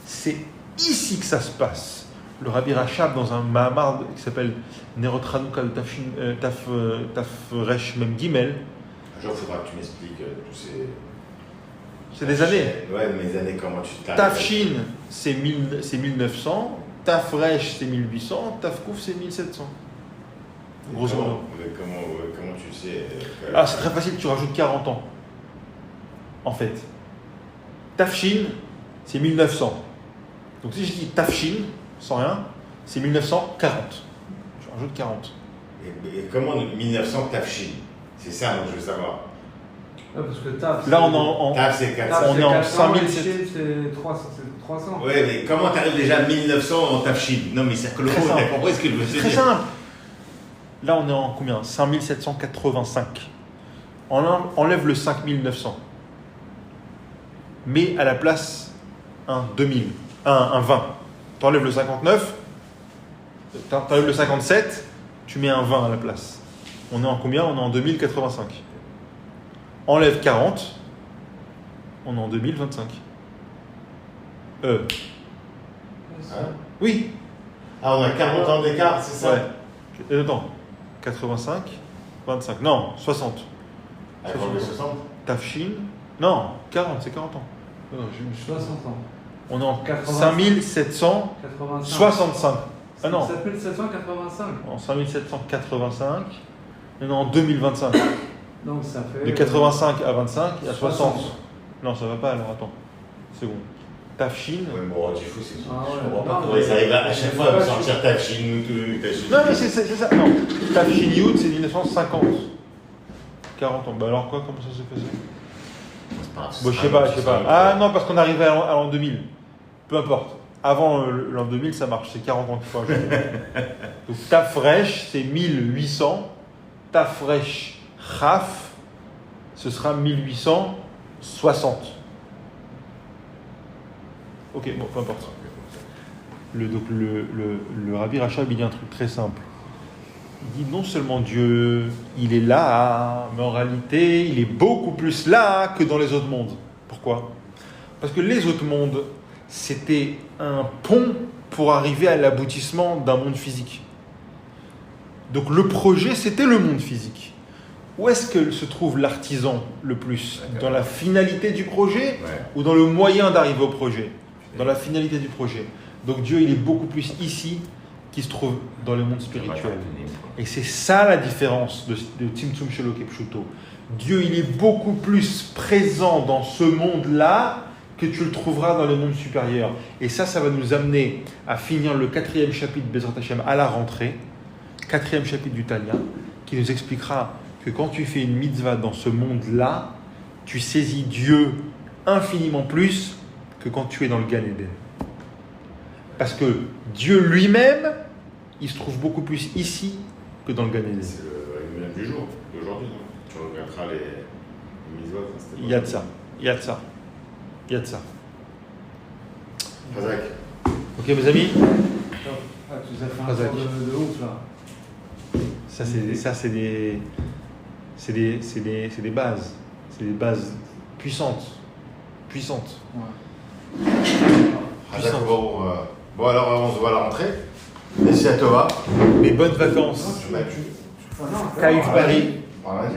C'est ici que ça se passe. Le Rabbi Rachab, dans un Mahamar qui s'appelle Nerotranouka Tafresh Mem Gimel. Un jour, il faudra que tu m'expliques tous ces. C'est des années. Ouais, mes années, comment tu t'arrives. Tafshin, c'est 1900. Tafresh, c'est 1800. Tafkouf, c'est 1700. Grosso modo. Comment tu sais Ah, c'est très facile, tu rajoutes 40 ans. En fait. Tafshin, c'est 1900. Donc si je dis Tafshin, sans rien, c'est 1940. Je rajoute 40. Et comment 1900 Tafshin? C'est ça, moi, je veux savoir. Ouais, parce que TAF. Là, on est en. TAF, c'est 400. TAF, on c'est est en 400, 5700. c'est 300. Ouais, mais comment t'arrives déjà à 1900 en Tafshin? Non, mais c'est que le Très mot, simple. t'as compris ce que je veux dire? Très simple. Là, on est en combien? 5785. On enlève le 5900. Mets à la place un 2000, un 20. T'enlèves le 59, t'enlèves le 57, tu mets un 20 à la place. On est en combien? On est en 2085. Enlève 40, on est en 2025. Hein? Oui. Ah, on a 40 ans d'écart, c'est ça? Ouais. Attends. 85, 25. Non, 60. Avant le 60? Tafshin. Non, 40, c'est 40 ans. Non, 60 ans. On est en 85. 5765. Ah non, 7785. en 5785. On est en 2025. Donc ça fait. De 85 à 25 et à 60. 60. Non, ça va pas alors, attends. Seconde. Tafshin. Ouais, mais bon, Tifou, c'est tout. Ah ouais. Je comprends pas Non, comment mais- ils arrivent à chaque fois à me Ouais, sortir Tafshin ou tout. Non, mais c'est ça. Non. Tafshin Yud, c'est 1950. 40 ans. Bah alors quoi, comment ça s'est passé? C'est pas grave, Bon, je sais pas. Ah non, parce qu'on arrivait à l'an 2000. Peu importe. Avant l'an 2000, ça marche. C'est 40 ans qu'il faut ajouter. Donc Tafresh, c'est 1800. Tafresh Chaf, ce sera 1860. Ok, bon, peu importe. Donc le Rabbi Rachab, il dit un truc très simple. Il dit non seulement Dieu, il est là, mais en réalité, il est beaucoup plus là que dans les autres mondes. Pourquoi? Parce que les autres mondes, c'était un pont pour arriver à l'aboutissement d'un monde physique. Donc le projet, c'était le monde physique. Où est-ce que se trouve l'artisan le plus? Dans la finalité du projet ou dans le moyen d'arriver au projet? Dans la finalité du projet. Donc Dieu, il est beaucoup plus ici qu'il se trouve dans le monde spirituel. Et c'est ça la différence de Tzimtzum Shelo Kepshuto. Dieu, il est beaucoup plus présent dans ce monde-là que tu le trouveras dans le monde supérieur. Et ça va nous amener à finir le 4e chapitre Bezrat Hashem à la rentrée, 4e chapitre du Tanya, qui nous expliquera que quand tu fais une mitzvah dans ce monde-là, tu saisis Dieu infiniment plus que quand tu es dans le Gan Eden. Parce que Dieu lui-même, il se trouve beaucoup plus ici que dans le Gan Eden. C'est le même du jour, d'aujourd'hui. Tu regarderas les mitzvot. Il y a de ça. Razak. Ok, mes amis, Ah, tu nous as fait un Razak. tour de ouf là. ça c'est des bases. C'est des bases puissantes. Ouais. Razak, bon, alors on se voit à la rentrée. Merci à Tova. Mais bonnes vacances. Ah non, Caïf Paris. Par la vie.